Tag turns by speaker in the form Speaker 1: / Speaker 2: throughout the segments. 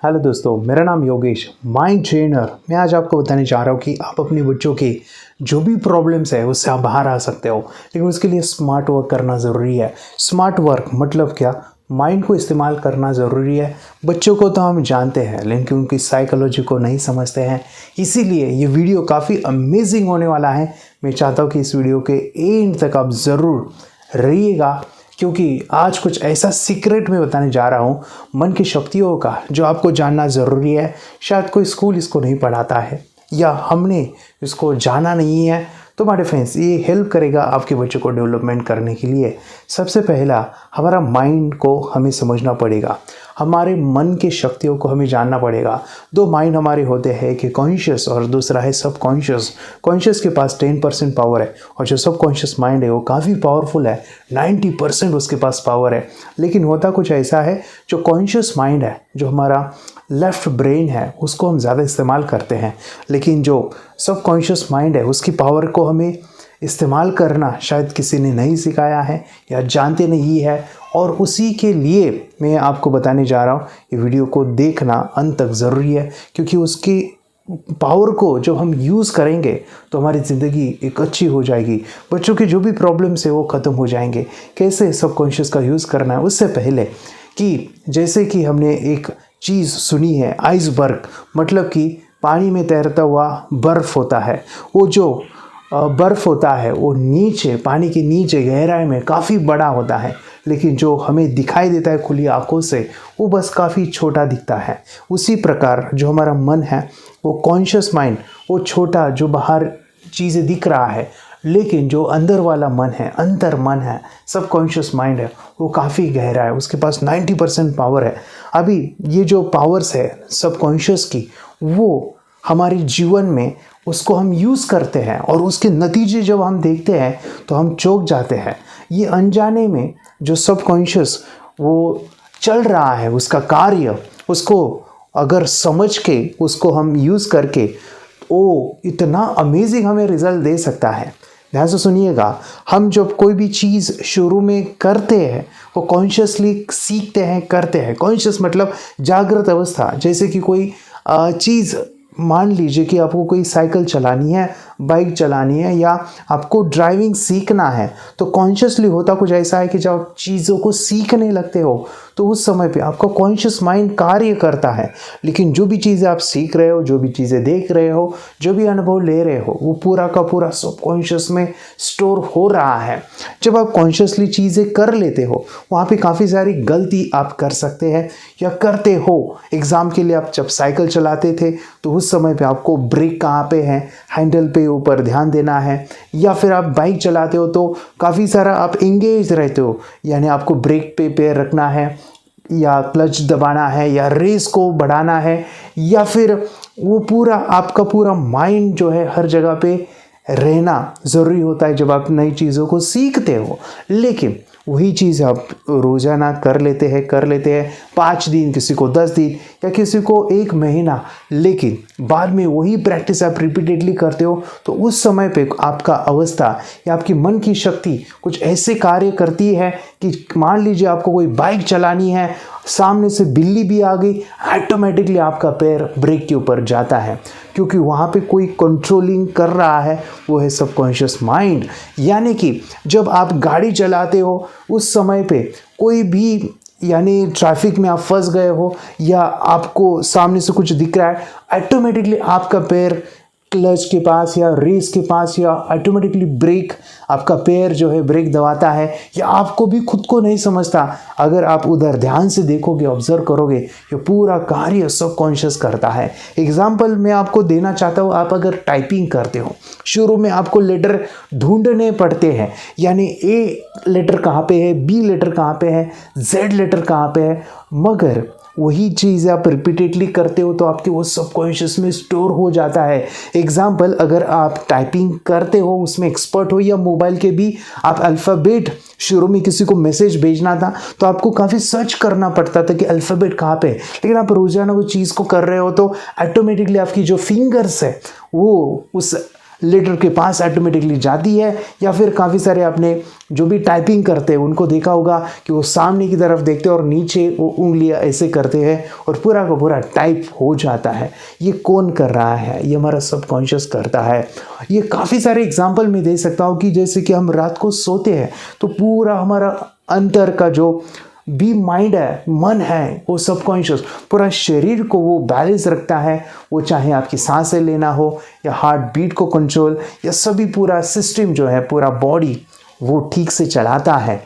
Speaker 1: Hello दोस्तों, मेरा नाम योगेश, माइंड ट्रेनर। मैं आज आपको बताने जा रहा हूँ कि आप अपने बच्चों के जो भी प्रॉब्लम्स है उससे आप बाहर आ सकते हो, लेकिन उसके लिए स्मार्ट वर्क करना ज़रूरी है। स्मार्ट वर्क मतलब क्या? माइंड को इस्तेमाल करना ज़रूरी है। बच्चों को तो हम जानते हैं, लेकिन उनकी साइकोलॉजी को नहीं समझते हैं। इसीलिए ये वीडियो काफ़ी अमेजिंग होने वाला है। मैं चाहता हूँ कि इस वीडियो के एंड तक आप ज़रूर रहिएगा, क्योंकि आज कुछ ऐसा सीक्रेट मैं बताने जा रहा हूँ मन की शक्तियों का, जो आपको जानना ज़रूरी है। शायद कोई स्कूल इसको नहीं पढ़ाता है या हमने इसको जाना नहीं है। तो हमारे फ्रेंड्स, ये हेल्प करेगा आपके बच्चों को डेवलपमेंट करने के लिए। सबसे पहला, हमारा माइंड को हमें समझना पड़ेगा। हमारे मन की शक्तियों को हमें जानना पड़ेगा। दो माइंड हमारे होते हैं, कि कॉन्शियस और दूसरा है सब कॉन्शियस। कॉन्शियस के पास 10% पावर है और जो सब कॉन्शियस माइंड है वो काफ़ी पावरफुल है, 90% उसके पास पावर है। लेकिन होता कुछ ऐसा है, जो कॉन्शियस माइंड है, जो हमारा लेफ्ट ब्रेन है, उसको हम ज़्यादा इस्तेमाल करते हैं। लेकिन जो सब कॉन्शियस माइंड है, उसकी पावर को हमें इस्तेमाल करना शायद किसी ने नहीं सिखाया है या जानते नहीं है। और उसी के लिए मैं आपको बताने जा रहा हूँ, ये वीडियो को देखना अंत तक ज़रूरी है, क्योंकि उसकी पावर को जब हम यूज़ करेंगे तो हमारी ज़िंदगी एक अच्छी हो जाएगी। बच्चों के जो भी प्रॉब्लम्स है वो ख़त्म हो जाएंगे। कैसे सबकॉन्शियस का यूज़ करना है, उससे पहले कि जैसे कि हमने एक चीज़ सुनी है, आइसबर्ग, मतलब कि पानी में तैरता हुआ बर्फ़ होता है। वो जो बर्फ़ होता है वो नीचे, पानी के नीचे गहराई में काफ़ी बड़ा होता है, लेकिन जो हमें दिखाई देता है खुली आंखों से, वो बस काफ़ी छोटा दिखता है। उसी प्रकार जो हमारा मन है, वो कॉन्शियस माइंड, वो छोटा जो बाहर चीज़ें दिख रहा है, लेकिन जो अंदर वाला मन है, अंतर मन है, सब कॉन्शियस माइंड है, वो काफ़ी गहरा है। उसके पास 90% पावर है। अभी ये जो पावर्स है सब कॉन्शियस की, वो हमारे जीवन में उसको हम यूज़ करते हैं और उसके नतीजे जब हम देखते हैं तो हम चौंक जाते हैं। ये अनजाने में जो सबकॉन्शियस वो चल रहा है, उसका कार्य, उसको अगर समझ के उसको हम यूज़ करके, वो इतना अमेजिंग हमें रिजल्ट दे सकता है। ध्यान से सुनिएगा। हम जब कोई भी चीज़ शुरू में करते हैं, वो कॉन्शियसली सीखते हैं, करते हैं। कॉन्शियस मतलब जागृत अवस्था। जैसे कि कोई चीज़, मान लीजिए कि आपको कोई साइकिल चलानी है, बाइक चलानी है, या आपको ड्राइविंग सीखना है, तो कॉन्शियसली होता कुछ ऐसा है कि जब आप चीज़ों को सीखने लगते हो तो उस समय पे आपका कॉन्शियस माइंड कार्य करता है। लेकिन जो भी चीज़ें आप सीख रहे हो, जो भी चीज़ें देख रहे हो, जो भी अनुभव ले रहे हो, वो पूरा का पूरा सबकॉन्शियस में स्टोर हो रहा है। जब आप कॉन्शियसली चीज़ें कर लेते हो, वहाँ पे काफ़ी सारी गलती आप कर सकते हैं या करते हो। एग्ज़ाम के लिए आप जब साइकिल चलाते थे तो उस समय पे आपको ब्रेक कहाँ पे है, हैंडल पे ऊपर ध्यान देना है। या फिर आप बाइक चलाते हो तो काफ़ी सारा आप इंगेज रहते हो, यानी आपको ब्रेक पे पैर रखना है, या क्लच दबाना है, या रेस को बढ़ाना है, या फिर वो पूरा आपका पूरा माइंड जो है हर जगह पे रहना ज़रूरी होता है जब आप नई चीज़ों को सीखते हो। लेकिन वही चीज़ आप रोज़ाना कर लेते हैं 5 दिन, किसी को 10 दिन, या किसी को 1 महीना, लेकिन बाद में वही प्रैक्टिस आप रिपीटेडली करते हो, तो उस समय पे आपका अवस्था या आपकी मन की शक्ति कुछ ऐसे कार्य करती है कि मान लीजिए आपको कोई बाइक चलानी है, सामने से बिल्ली भी आ गई, ऑटोमेटिकली आपका पैर ब्रेक के ऊपर जाता है, क्योंकि वहाँ पे कोई कंट्रोलिंग कर रहा है, वो है सबकॉन्शियस माइंड। यानी कि जब आप गाड़ी चलाते हो उस समय पे कोई भी, यानी ट्रैफिक में आप फंस गए हो या आपको सामने से कुछ दिख रहा है, ऑटोमेटिकली आपका पैर क्लच के पास या रेस के पास, या ऑटोमेटिकली ब्रेक, आपका पैर जो है ब्रेक दबाता है, या आपको भी खुद को नहीं समझता। अगर आप उधर ध्यान से देखोगे, ऑब्जर्व करोगे, ये पूरा कार्य सबकॉन्शियस करता है। एग्जाम्पल मैं आपको देना चाहता हूँ। आप अगर टाइपिंग करते हो, शुरू में आपको लेटर ढूंढने पड़ते हैं, यानी ए लेटर कहाँ पे है, बी लेटर कहाँ पे है, जेड लेटर कहाँ पे है, मगर वही चीज़ आप रिपीटेडली करते हो तो आपके वो सबकॉन्शियस में स्टोर हो जाता है। एग्जाम्पल, अगर आप टाइपिंग करते हो, उसमें एक्सपर्ट हो, या मोबाइल के भी आप अल्फ़ाबेट, शुरू में किसी को मैसेज भेजना था तो आपको काफ़ी सर्च करना पड़ता था कि अल्फ़ाबेट कहाँ पे है। लेकिन आप रोज़ाना वो चीज़ को कर रहे हो तो ऑटोमेटिकली आपकी जो फिंगर्स है वो उस लेटर के पास ऑटोमेटिकली जाती है, या फिर काफ़ी सारे आपने जो भी टाइपिंग करते हैं उनको देखा होगा कि वो सामने की तरफ देखते हैं और नीचे वो उंगलियां ऐसे करते हैं और पूरा का पूरा टाइप हो जाता है। ये कौन कर रहा है? ये हमारा सबकॉन्शियस करता है। ये काफ़ी सारे एग्जाम्पल मैं दे सकता हूँ कि जैसे कि हम रात को सोते हैं तो पूरा हमारा अंदर का जो भी माइंड है, मन है, वो सबकॉन्शियस पूरा शरीर को वो बैलेंस रखता है। वो चाहे आपकी सांसें लेना हो या हार्ट बीट को कंट्रोल या सभी पूरा सिस्टम जो है, पूरा बॉडी वो ठीक से चलाता है।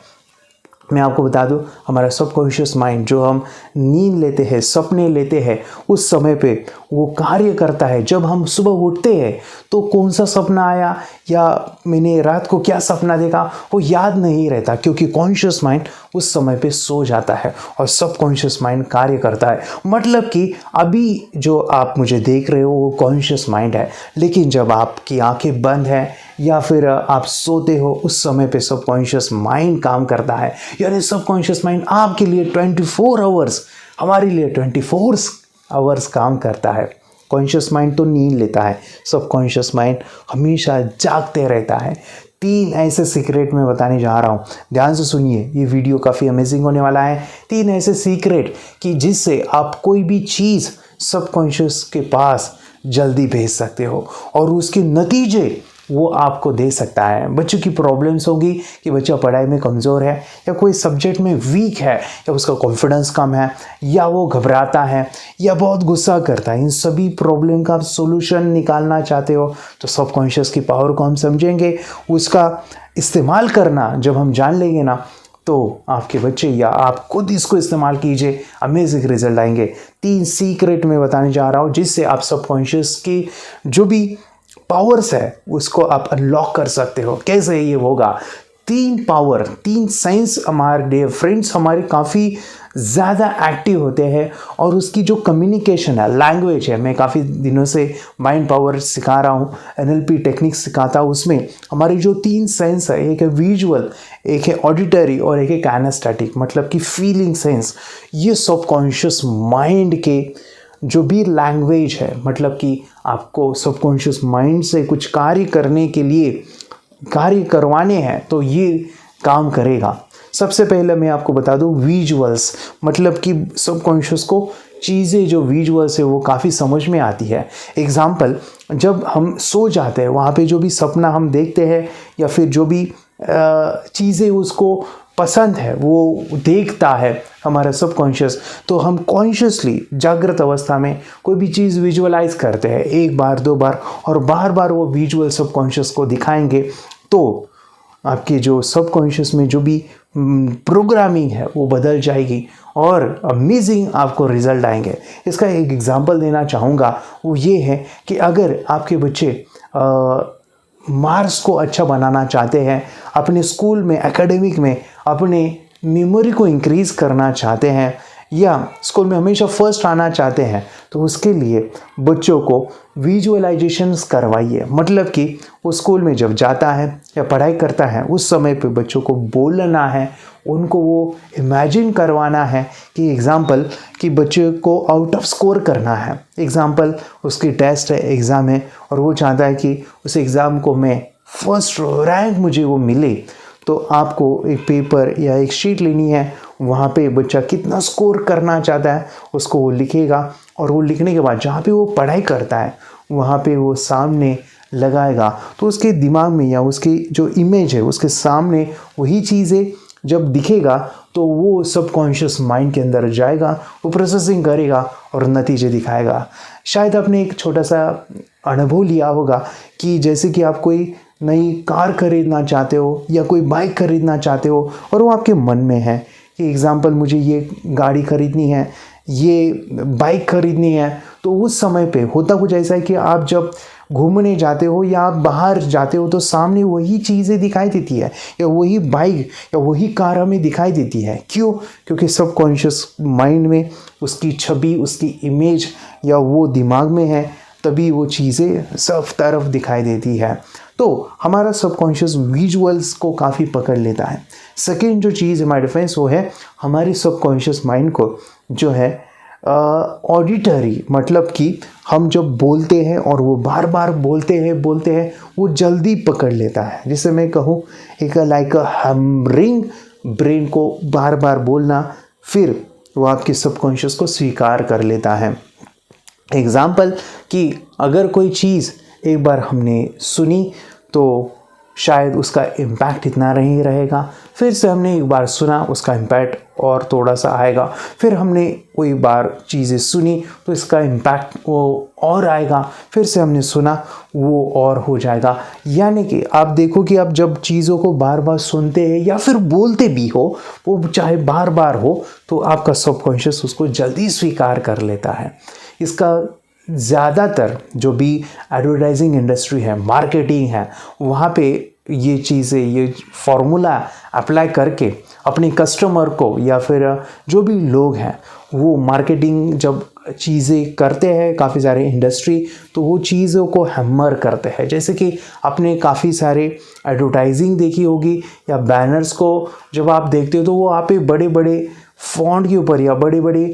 Speaker 1: मैं आपको बता दूं, हमारा सबकॉन्शियस माइंड जो हम नींद लेते हैं, सपने लेते हैं, उस समय पे वो कार्य करता है। जब हम सुबह उठते हैं तो कौन सा सपना आया या मैंने रात को क्या सपना देखा वो याद नहीं रहता, क्योंकि कॉन्शियस माइंड उस समय पे सो जाता है और सबकॉन्शियस माइंड कार्य करता है। मतलब कि अभी जो आप मुझे देख रहे हो वो कॉन्शियस माइंड है, लेकिन जब आपकी आंखें बंद है या फिर आप सोते हो उस समय पे सबकॉन्शियस माइंड काम करता है। यानी सबकॉन्शियस माइंड आपके लिए 24 आवर्स, हमारे लिए 24 आवर्स काम करता है। कॉन्शियस माइंड तो नींद लेता है, सबकॉन्शियस माइंड हमेशा जागते रहता है। 3 ऐसे सीक्रेट मैं बताने जा रहा हूँ, ध्यान से सुनिए, ये वीडियो काफ़ी अमेजिंग होने वाला है। 3 ऐसे सीक्रेट कि जिससे आप कोई भी चीज़ सबकॉन्शियस के पास जल्दी भेज सकते हो और उसके नतीजे वो आपको दे सकता है। बच्चों की प्रॉब्लम्स होगी कि बच्चा पढ़ाई में कमज़ोर है या कोई सब्जेक्ट में वीक है या उसका कॉन्फिडेंस कम है या वो घबराता है या बहुत गुस्सा करता है। इन सभी प्रॉब्लम का आप सोल्यूशन निकालना चाहते हो तो सबकॉन्शियस की पावर को हम समझेंगे, उसका इस्तेमाल करना जब हम जान लेंगे ना, तो आपके बच्चे या आप खुद इसको इस्तेमाल कीजिए, अमेजिंग रिजल्ट आएंगे। 3 सीक्रेट मैं बताने जा रहा हूँ जिससे आप सबकॉन्शियस की जो भी पावर्स है उसको आप अनलॉक कर सकते हो। कैसे ये होगा? 3 पावर, 3 साइंस हमारे डियर फ्रेंड्स हमारे काफ़ी ज़्यादा एक्टिव होते हैं और उसकी जो कम्युनिकेशन है, लैंग्वेज है, मैं काफ़ी दिनों से माइंड पावर सिखा रहा हूँ, NLP टेक्निक सिखाता हूँ। उसमें हमारी जो 3 सेंस है, एक है विजुअल, एक है ऑडिटरी और एक है काइनेस्थेटिक, मतलब कि फीलिंग सेंस। ये सबकॉन्शियस माइंड के जो भी लैंग्वेज है, मतलब कि आपको सबकॉन्शियस माइंड से कुछ कार्य करने के लिए कार्य करवाने हैं तो ये काम करेगा। सबसे पहले मैं आपको बता दूं विजुअल्स, मतलब कि सबकॉन्शियस को चीज़ें जो विजुअल्स है वो काफ़ी समझ में आती है। एग्जाम्पल, जब हम सो जाते हैं वहाँ पे जो भी सपना हम देखते हैं या फिर जो भी चीज़ें उसको पसंद है वो देखता है हमारा सबकॉन्शियस, तो हम कॉन्शियसली जागृत अवस्था में कोई भी चीज़ विजुअलाइज करते हैं 1 बार 2 बार और बार बार वो विजुअल सबकॉन्शियस को दिखाएंगे, तो आपके जो सबकॉन्शियस में जो भी प्रोग्रामिंग है वो बदल जाएगी और अमेजिंग आपको रिजल्ट आएंगे। इसका एक एग्जांपल देना चाहूँगा, वो ये है कि अगर आपके बच्चे मार्क्स को अच्छा बनाना चाहते हैं, अपने स्कूल में एकेडमिक में अपने मेमोरी को इंक्रीज करना चाहते हैं या स्कूल में हमेशा फर्स्ट आना चाहते हैं, तो उसके लिए बच्चों को विजुअलाइजेशंस करवाइए। मतलब कि वो स्कूल में जब जाता है या पढ़ाई करता है उस समय पे बच्चों को बोलना है, उनको वो इमेजिन करवाना है कि एग्ज़ाम्पल कि बच्चे को आउट ऑफ स्कोर करना है। एग्ज़ाम्पल, उसकी टेस्ट है, एग्ज़ाम है और वो चाहता है कि उस एग्ज़ाम को मैं फर्स्ट रैंक मुझे वो मिले, तो आपको एक पेपर या एक शीट लेनी है, वहाँ पे बच्चा कितना स्कोर करना चाहता है उसको वो लिखेगा और वो लिखने के बाद जहाँ पे वो पढ़ाई करता है वहाँ पे वो सामने लगाएगा, तो उसके दिमाग में या उसकी जो इमेज है उसके सामने वही चीज़ें जब दिखेगा तो वो सबकॉन्शियस माइंड के अंदर जाएगा, वो प्रोसेसिंग करेगा और नतीजे दिखाएगा। शायद आपने एक छोटा सा अनुभव लिया होगा कि जैसे कि आप कोई नई कार खरीदना चाहते हो या कोई बाइक खरीदना चाहते हो और वो आपके मन में है कि एग्ज़ाम्पल मुझे ये गाड़ी खरीदनी है, ये बाइक खरीदनी है, तो उस समय पे होता कुछ ऐसा है कि आप जब घूमने जाते हो या आप बाहर जाते हो तो सामने वही चीज़ें दिखाई देती है या वही बाइक या वही कार हमें दिखाई देती है। क्यों? क्योंकि सबकॉन्शियस माइंड में उसकी छवि, उसकी इमेज या वो दिमाग में है, तभी वो चीज़ें सब तरफ दिखाई देती है। तो हमारा सबकॉन्शियस विजुअल्स को काफ़ी पकड़ लेता है। सेकेंड जो चीज़ हमारे डिफेंस वो है हमारे सबकॉन्शियस माइंड को जो है ऑडिटरी, मतलब कि हम जब बोलते हैं और वो बार बार बोलते हैं वो जल्दी पकड़ लेता है। जिसे मैं कहूँ एक लाइक हैमरिंग ब्रेन को बार बार बोलना, फिर वो आपके सबकॉन्शियस को स्वीकार कर लेता है। एग्जाम्पल कि अगर कोई चीज़ एक बार हमने सुनी तो शायद उसका इम्पैक्ट इतना नहीं रहेगा, फिर से हमने एक बार सुना उसका इम्पैक्ट और थोड़ा सा आएगा, फिर हमने कोई बार चीज़ें सुनी तो इसका इम्पैक्ट वो और आएगा, फिर से हमने सुना वो और हो जाएगा। यानी कि आप देखो कि आप जब चीज़ों को बार बार सुनते हैं या फिर बोलते भी हो, वो चाहे बार बार हो, तो आपका सबकॉन्शियस उसको जल्दी स्वीकार कर लेता है। इसका ज़्यादातर जो भी एडवर्टाइजिंग इंडस्ट्री है, मार्केटिंग है, वहाँ पे ये चीज़ें, ये फॉर्मूला अप्लाई करके अपने कस्टमर को या फिर जो भी लोग हैं वो मार्केटिंग जब चीज़ें करते हैं काफ़ी सारे इंडस्ट्री, तो वो चीज़ों को हैमर करते हैं। जैसे कि आपने काफ़ी सारे एडवर्टाइजिंग देखी होगी या बैनर्स को जब आप देखते हो तो वो आप बड़े बड़े फॉन्ट के ऊपर या बड़े बड़े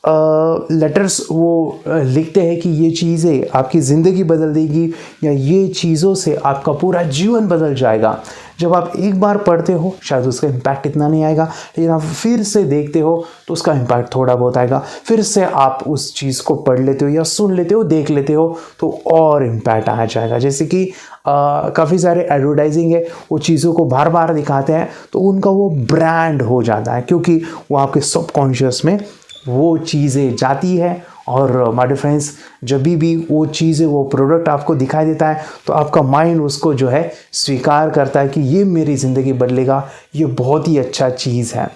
Speaker 1: लेटर्स वो लिखते हैं कि ये चीज़ें आपकी ज़िंदगी बदल देगी या ये चीज़ों से आपका पूरा जीवन बदल जाएगा। जब आप एक बार पढ़ते हो शायद उसका इम्पैक्ट इतना नहीं आएगा, लेकिन आप फिर से देखते हो तो उसका इम्पैक्ट थोड़ा बहुत आएगा, फिर से आप उस चीज़ को पढ़ लेते हो या सुन लेते हो, देख लेते हो तो और इम्पैक्ट आ जाएगा। जैसे कि काफ़ी सारे एडवर्टाइजिंग है, वो चीज़ों को बार बार दिखाते हैं तो उनका वो ब्रांड हो जाता है, क्योंकि वो आपके सबकॉन्शियस में वो चीज़ें जाती है। और माय डियर फ्रेंड्स, जब भी वो चीज़ें, वो प्रोडक्ट आपको दिखाई देता है तो आपका माइंड उसको जो है स्वीकार करता है कि ये मेरी ज़िंदगी बदलेगा, ये बहुत ही अच्छा चीज़ है।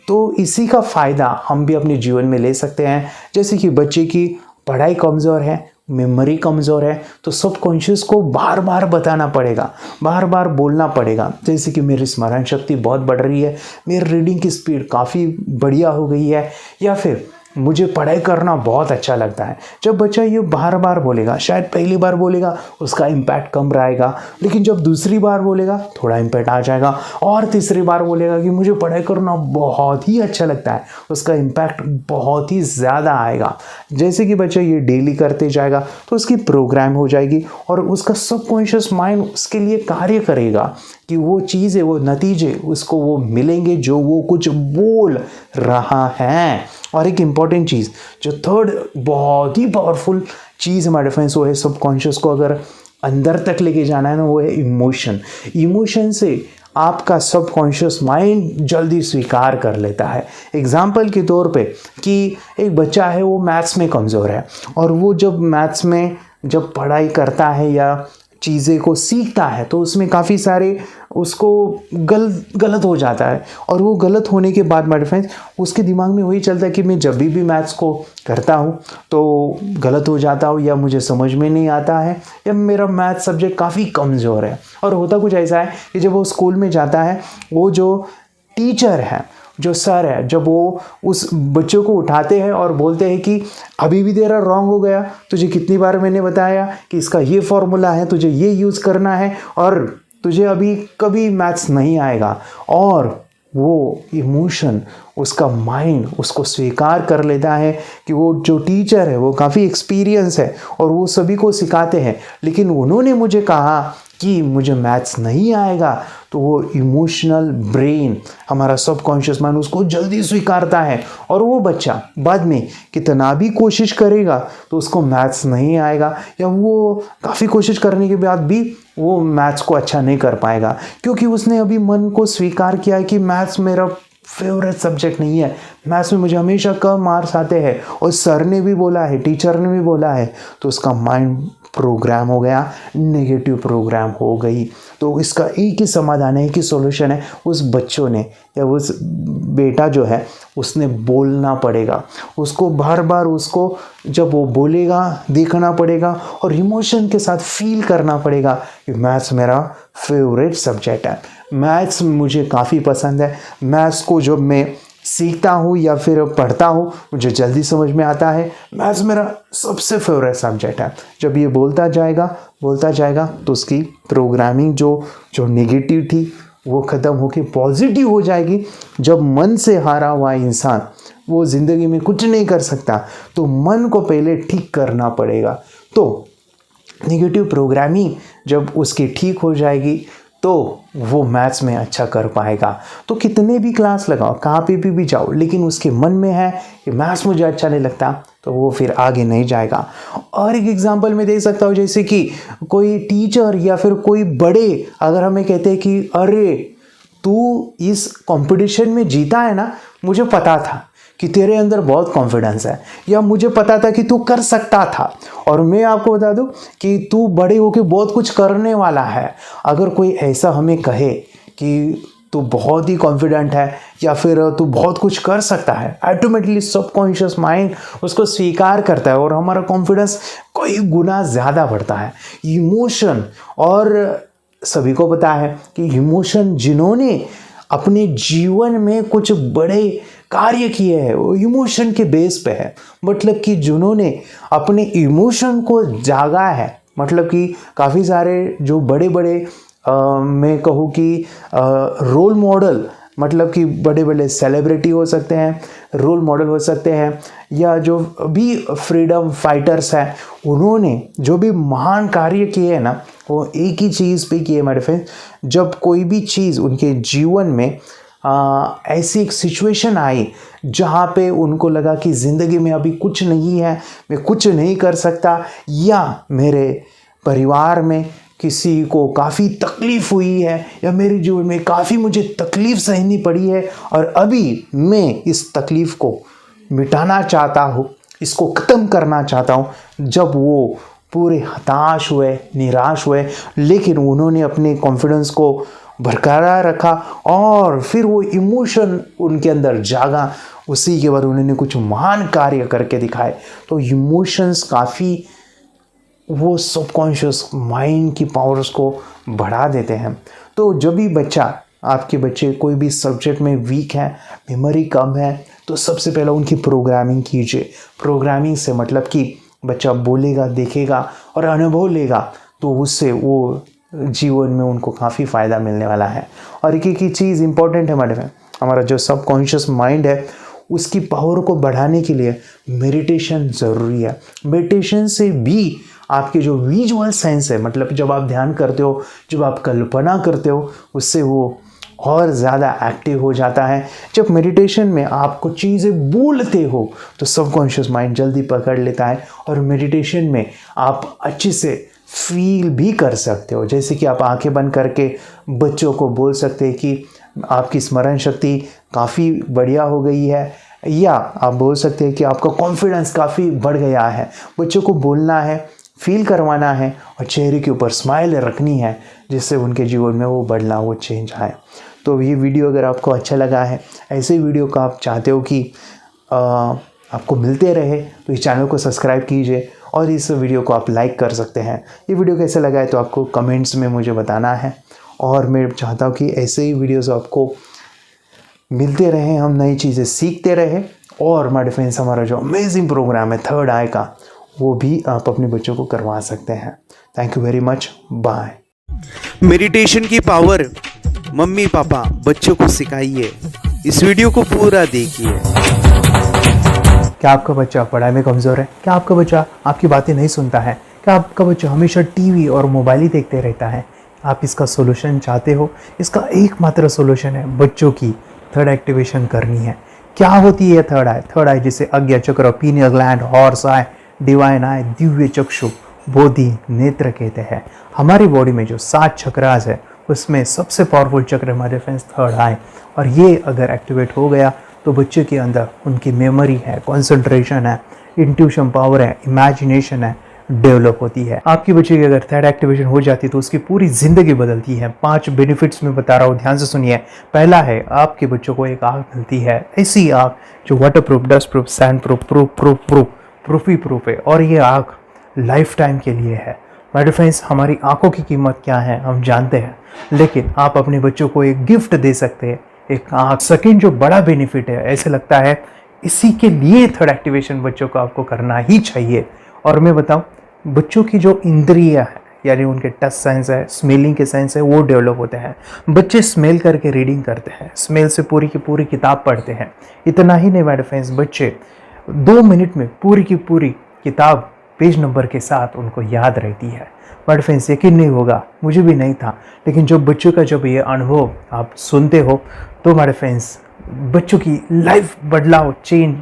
Speaker 1: तो इसी का फ़ायदा हम भी अपने जीवन में ले सकते हैं। जैसे कि बच्चे की पढ़ाई कमज़ोर है, मेमोरी कमज़ोर है, तो सबकॉन्शियस को बार बार बताना पड़ेगा, बार बार बोलना पड़ेगा। जैसे कि मेरी स्मरण शक्ति बहुत बढ़ रही है, मेरी रीडिंग की स्पीड काफ़ी बढ़िया हो गई है, या फिर मुझे पढ़ाई करना बहुत अच्छा लगता है। जब बच्चा ये बार बार बोलेगा, शायद पहली बार बोलेगा उसका इम्पैक्ट कम रहेगा, लेकिन जब दूसरी बार बोलेगा थोड़ा इम्पैक्ट आ जाएगा, और तीसरी बार बोलेगा कि मुझे पढ़ाई करना बहुत ही अच्छा लगता है, उसका इम्पैक्ट बहुत ही ज़्यादा आएगा। जैसे कि बच्चा ये डेली करते जाएगा तो उसकी प्रोग्राम हो जाएगी और उसका सबकॉन्शियस माइंड उसके लिए कार्य करेगा कि वो चीज़ें, वो नतीजे उसको वो मिलेंगे जो वो कुछ बोल रहा है। और एक इम्पॉर्टेंट चीज़, जो थर्ड बहुत ही पावरफुल चीज़ हमारे फ्रेंड्स, वो है सबकॉन्शियस को अगर अंदर तक लेके जाना है ना, वो है इमोशन। इमोशन से आपका सबकॉन्शियस माइंड जल्दी स्वीकार कर लेता है। एग्जाम्पल के तौर पे कि एक बच्चा है, वो मैथ्स में कमज़ोर है, और वो जब मैथ्स में जब पढ़ाई करता है या चीज़ें को सीखता है तो उसमें काफ़ी सारे उसको गलत हो जाता है, और वो गलत होने के बाद माय फ्रेंड्स उसके दिमाग में वही चलता है कि मैं जब भी मैथ्स को करता हूँ तो गलत हो जाता हूँ, या मुझे समझ में नहीं आता है, या मेरा मैथ्स सब्जेक्ट काफ़ी कमज़ोर है। और होता कुछ ऐसा है कि जब वो स्कूल में जाता है, वो जो टीचर है, जो सर है, जब वो उस बच्चों को उठाते हैं और बोलते हैं कि अभी भी तेरा रॉन्ग हो गया, तुझे कितनी बार मैंने बताया कि इसका ये फॉर्मूला है, तुझे ये यूज़ करना है, और तुझे अभी कभी मैथ्स नहीं आएगा। और वो इमोशन, उसका माइंड उसको स्वीकार कर लेता है कि वो जो टीचर है वो काफ़ी एक्सपीरियंस है और वो सभी को सिखाते हैं, लेकिन उन्होंने मुझे कहा कि मुझे मैथ्स नहीं आएगा। तो वो इमोशनल ब्रेन, हमारा सबकॉन्शियस माइंड उसको जल्दी स्वीकारता है, और वो बच्चा बाद में कितना भी कोशिश करेगा तो उसको मैथ्स नहीं आएगा, या वो काफ़ी कोशिश करने के बाद भी वो मैथ्स को अच्छा नहीं कर पाएगा, क्योंकि उसने अभी मन को स्वीकार किया है कि मैथ्स मेरा फेवरेट सब्जेक्ट नहीं है, मैथ्स में मुझे हमेशा कम मार्क्स आते हैं, और सर ने भी बोला है, टीचर ने भी बोला है, तो उसका माइंड प्रोग्राम हो गया, नेगेटिव प्रोग्राम हो गई। तो इसका एक ही समाधान है, एक ही सॉल्यूशन है, उस बच्चों ने या उस बेटा जो है उसने बोलना पड़ेगा, उसको बार बार उसको जब वो बोलेगा देखना पड़ेगा, और इमोशन के साथ फील करना पड़ेगा कि मैथ्स मेरा फेवरेट सब्जेक्ट है, मैथ्स मुझे काफ़ी पसंद है, मैथ्स को जब मैं सीखता हूँ या फिर पढ़ता हूँ मुझे जल्दी समझ में आता है, मैथ्स मेरा सबसे फेवरेट सब्जेक्ट है। जब ये बोलता जाएगा तो उसकी प्रोग्रामिंग जो नेगेटिव थी वो ख़त्म होकर पॉजिटिव हो जाएगी। जब मन से हारा हुआ इंसान वो ज़िंदगी में कुछ नहीं कर सकता, तो मन को पहले ठीक करना पड़ेगा। तो नेगेटिव प्रोग्रामिंग जब उसकी ठीक हो जाएगी तो वो मैथ्स में अच्छा कर पाएगा। तो कितने भी क्लास लगाओ, कहाँ पे भी जाओ, लेकिन उसके मन में है कि मैथ्स मुझे अच्छा नहीं लगता, तो वो फिर आगे नहीं जाएगा। और एक एग्जांपल मैं दे सकता हूँ, जैसे कि कोई टीचर या फिर कोई बड़े अगर हमें कहते हैं कि अरे तू इस कंपटीशन में जीता है ना, मुझे पता था कि तेरे अंदर बहुत कॉन्फिडेंस है, या मुझे पता था कि तू कर सकता था, और मैं आपको बता दूं कि तू बड़े होके बहुत कुछ करने वाला है। अगर कोई ऐसा हमें कहे कि तू बहुत ही कॉन्फिडेंट है या फिर तू बहुत कुछ कर सकता है, ऑटोमेटिकली सबकॉन्शियस माइंड उसको स्वीकार करता है और हमारा कॉन्फिडेंस कई गुना ज़्यादा बढ़ता है। इमोशन, और सभी को पता है कि इमोशन जिन्होंने अपने जीवन में कुछ बड़े कार्य किए हैं वो इमोशन के बेस पे है। मतलब कि जिन्होंने अपने इमोशन को जागा है, मतलब कि काफ़ी सारे जो बड़े बड़े मैं कहूँ कि रोल मॉडल, मतलब कि बड़े बड़े सेलिब्रिटी हो सकते हैं, रोल मॉडल हो सकते हैं, या जो भी फ्रीडम फाइटर्स हैं, उन्होंने जो भी महान कार्य किए हैं ना, वो एक ही चीज़ पे किए मेरे फ्रेंड। जब कोई भी चीज़ उनके जीवन में ऐसी एक सिचुएशन आई जहाँ पे उनको लगा कि ज़िंदगी में अभी कुछ नहीं है, मैं कुछ नहीं कर सकता, या मेरे परिवार में किसी को काफ़ी तकलीफ़ हुई है, या मेरे जीवन में काफ़ी मुझे तकलीफ़ सहनी पड़ी है और अभी मैं इस तकलीफ़ को मिटाना चाहता हूँ, इसको ख़त्म करना चाहता हूँ। जब वो पूरे हताश हुए, निराश हुए, लेकिन उन्होंने अपने कॉन्फिडेंस को बरकरार रखा और फिर वो इमोशन उनके अंदर जागा, उसी के बाद उन्होंने कुछ महान कार्य करके दिखाए। तो इमोशंस काफ़ी वो सबकॉन्शियस माइंड की पावर्स को बढ़ा देते हैं। तो जब भी आपके बच्चे कोई भी सब्जेक्ट में वीक है, मेमोरी कम है, तो सबसे पहले उनकी प्रोग्रामिंग कीजिए। प्रोग्रामिंग से मतलब कि बच्चा बोलेगा, देखेगा और अनुभव लेगा, तो उससे वो जीवन में उनको काफ़ी फ़ायदा मिलने वाला है। और एक ही चीज़ इंपॉर्टेंट है मैडम, हमारा जो सबकॉन्शियस माइंड है उसकी पावर को बढ़ाने के लिए मेडिटेशन ज़रूरी है। मेडिटेशन से भी आपके जो विजुअल सेंस है, मतलब जब आप ध्यान करते हो, जब आप कल्पना करते हो, उससे वो और ज़्यादा एक्टिव हो जाता है। जब मेडिटेशन में आप कुछ चीज़ें बोलते हो तो सबकॉन्शियस माइंड जल्दी पकड़ लेता है, और मेडिटेशन में आप अच्छे से फील भी कर सकते हो। जैसे कि आप आंखें बंद करके बच्चों को बोल सकते हैं कि आपकी स्मरण शक्ति काफ़ी बढ़िया हो गई है, या आप बोल सकते हैं कि आपका कॉन्फिडेंस काफ़ी बढ़ गया है। बच्चों को बोलना है, फील करवाना है और चेहरे के ऊपर स्माइल रखनी है, जिससे उनके जीवन में वो बदलाव, वो चेंज आए। तो ये वीडियो अगर आपको अच्छा लगा है, ऐसे वीडियो का आप चाहते हो कि आपको मिलते रहे, तो इस चैनल को सब्सक्राइब कीजिए और इस वीडियो को आप लाइक कर सकते हैं। ये वीडियो कैसे लगा है तो आपको कमेंट्स में मुझे बताना है, और मैं चाहता हूँ कि ऐसे ही वीडियोस आपको मिलते रहें, हम नई चीज़ें सीखते रहें। और माय फ्रेंड्स, हमारा जो अमेजिंग प्रोग्राम है थर्ड आई का, वो भी आप अपने बच्चों को करवा सकते हैं। Thank you very much, bye.
Speaker 2: Meditation की पावर मम्मी पापा बच्चों को सिखाइए। इस वीडियो को पूरा देखिए।
Speaker 1: क्या आपका बच्चा पढ़ाई में कमज़ोर है? क्या आपका बच्चा आपकी बातें नहीं सुनता है? क्या आपका बच्चा हमेशा टीवी और मोबाइल ही देखते रहता है? आप इसका सोल्यूशन चाहते हो? इसका एकमात्र सोल्यूशन है बच्चों की थर्ड एक्टिवेशन करनी है। क्या होती है थर्ड आई? थर्ड आई जिसे अज्ञा चक्र, pineal gland, Horus eye, divine eye, दिव्य चक्षु, बोधि नेत्र कहते हैं। हमारी बॉडी में जो 7 चक्रास है उसमें सबसे पावरफुल चक्र हमारे फ्रेंड्स थर्ड आई, और ये अगर एक्टिवेट हो गया तो बच्चे के अंदर उनकी मेमोरी है, कंसंट्रेशन है, इंट्यूशन पावर है, इमेजिनेशन है, डेवलप होती है। आपकी बच्चे की अगर थर्ड एक्टिवेशन हो जाती है तो उसकी पूरी ज़िंदगी बदलती है। 5 बेनिफिट्स में बता रहा हूँ, ध्यान से सुनिए। पहला है, आपके बच्चों को एक आँख मिलती है, ऐसी आँख जो water proof, dust proof, sand proof, proof ही प्रूफ है, और ये आँख लाइफ टाइम के लिए है। माय फ्रेंड्स, हमारी आंखों की कीमत क्या है हम जानते हैं, लेकिन आप अपने बच्चों को एक गिफ्ट दे सकते हैं, एक आँख। सेकंड जो बड़ा बेनिफिट है, ऐसे लगता है इसी के लिए थर्ड एक्टिवेशन बच्चों को आपको करना ही चाहिए। और मैं बताऊं, बच्चों की जो इंद्रियां है यानी उनके टच सेंस है, स्मेलिंग के सेंस है, वो डेवलप होते हैं। बच्चे स्मेल करके रीडिंग करते हैं, स्मेल से पूरी की पूरी किताब पढ़ते हैं। इतना ही नहीं मेरे फ्रेंड्स, बच्चे 2 मिनट में पूरी की पूरी किताब पेज नंबर के साथ उनको याद रहती है। बट फ्रेंड्स यकीन नहीं होगा, मुझे भी नहीं था, लेकिन जब बच्चों का जब ये अनुभव आप सुनते हो तो हमारे फ्रेंड्स बच्चों की लाइफ बदलाव चेंज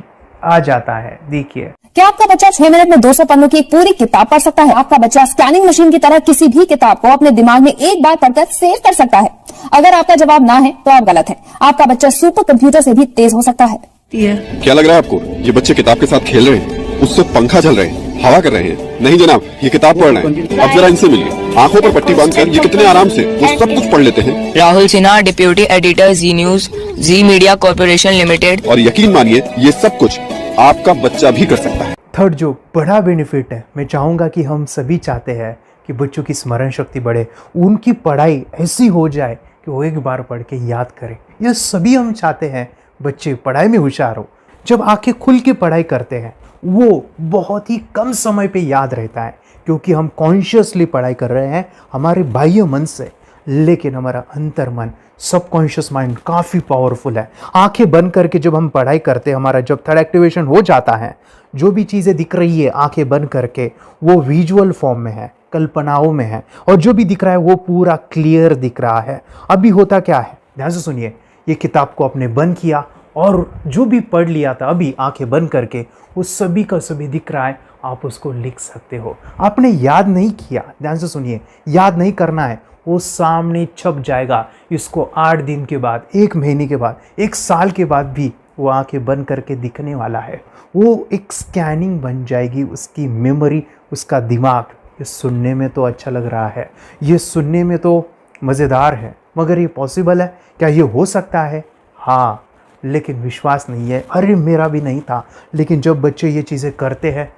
Speaker 1: आ जाता है। देखिए,
Speaker 3: क्या आपका बच्चा 6 मिनट में 200 पन्नों की एक पूरी किताब पढ़ सकता है? आपका बच्चा स्कैनिंग मशीन की तरह किसी भी किताब को अपने दिमाग में एक बार पढ़कर सेव कर सकता है? अगर आपका जवाब ना है तो आप गलत हैं। आपका बच्चा सुपर कंप्यूटर से भी तेज हो सकता है।
Speaker 4: क्या लग रहा है आपको ये बच्चे किताब के साथ खेल रहे हैं, उससे पंखा चल रहे हैं, हवा कर रहे हैं? नहीं जनाब, ये किताब पढ़ रहे हैं। अब जरा इनसे मिलिए, आंखों पर पट्टी बांधकर ये कितने आराम से वो सब कुछ पढ़ लेते हैं।
Speaker 5: राहुल सिन्हा, डिप्यूटी एडिटर, जी न्यूज, जी मीडिया कॉर्पोरेशन लिमिटेड।
Speaker 4: और यकीन मानिए ये सब कुछ आपका बच्चा भी कर सकता है।
Speaker 1: थर्ड जो बड़ा बेनिफिट है, मैं चाहूँगा कि हम सभी चाहते हैं कि बच्चों की स्मरण शक्ति बढ़े, उनकी पढ़ाई ऐसी हो जाए कि वो एक बार पढ़ के याद करें। यह सभी हम चाहते हैं, बच्चे पढ़ाई में होशियार हो। जब आंखें खुल के पढ़ाई करते हैं वो बहुत ही कम समय पे याद रहता है, क्योंकि हम कॉन्शियसली पढ़ाई कर रहे हैं हमारे बाह्य मन से, लेकिन हमारा अंतर मन, सबकॉन्शियस माइंड काफ़ी पावरफुल है। आंखें बंद करके जब हम पढ़ाई करते हैं, हमारा जब थर्ड एक्टिवेशन हो जाता है, जो भी चीज़ें दिख रही है आंखें बंद करके वो विजुअल फॉर्म में है, कल्पनाओं में है, और जो भी दिख रहा है वो पूरा क्लियर दिख रहा है। अभी होता क्या है, ध्यान से सुनिए, ये किताब को आपने बंद किया और जो भी पढ़ लिया था अभी आंखें बंद करके वो सभी का सभी दिख रहा है, आप उसको लिख सकते हो। आपने याद नहीं किया, ध्यान से सुनिए, याद नहीं करना है, वो सामने छप जाएगा। इसको 8 दिन के बाद, 1 महीने के बाद, 1 साल के बाद भी वो आंखें बंद करके दिखने वाला है। वो एक स्कैनिंग बन जाएगी, उसकी मेमोरी, उसका दिमाग। ये सुनने में तो अच्छा लग रहा है, ये सुनने में तो मज़ेदार है, मगर ये पॉसिबल है क्या? ये हो सकता है, हाँ, लेकिन विश्वास नहीं है। अरे मेरा भी नहीं था, लेकिन जब बच्चे ये चीज़ें करते हैं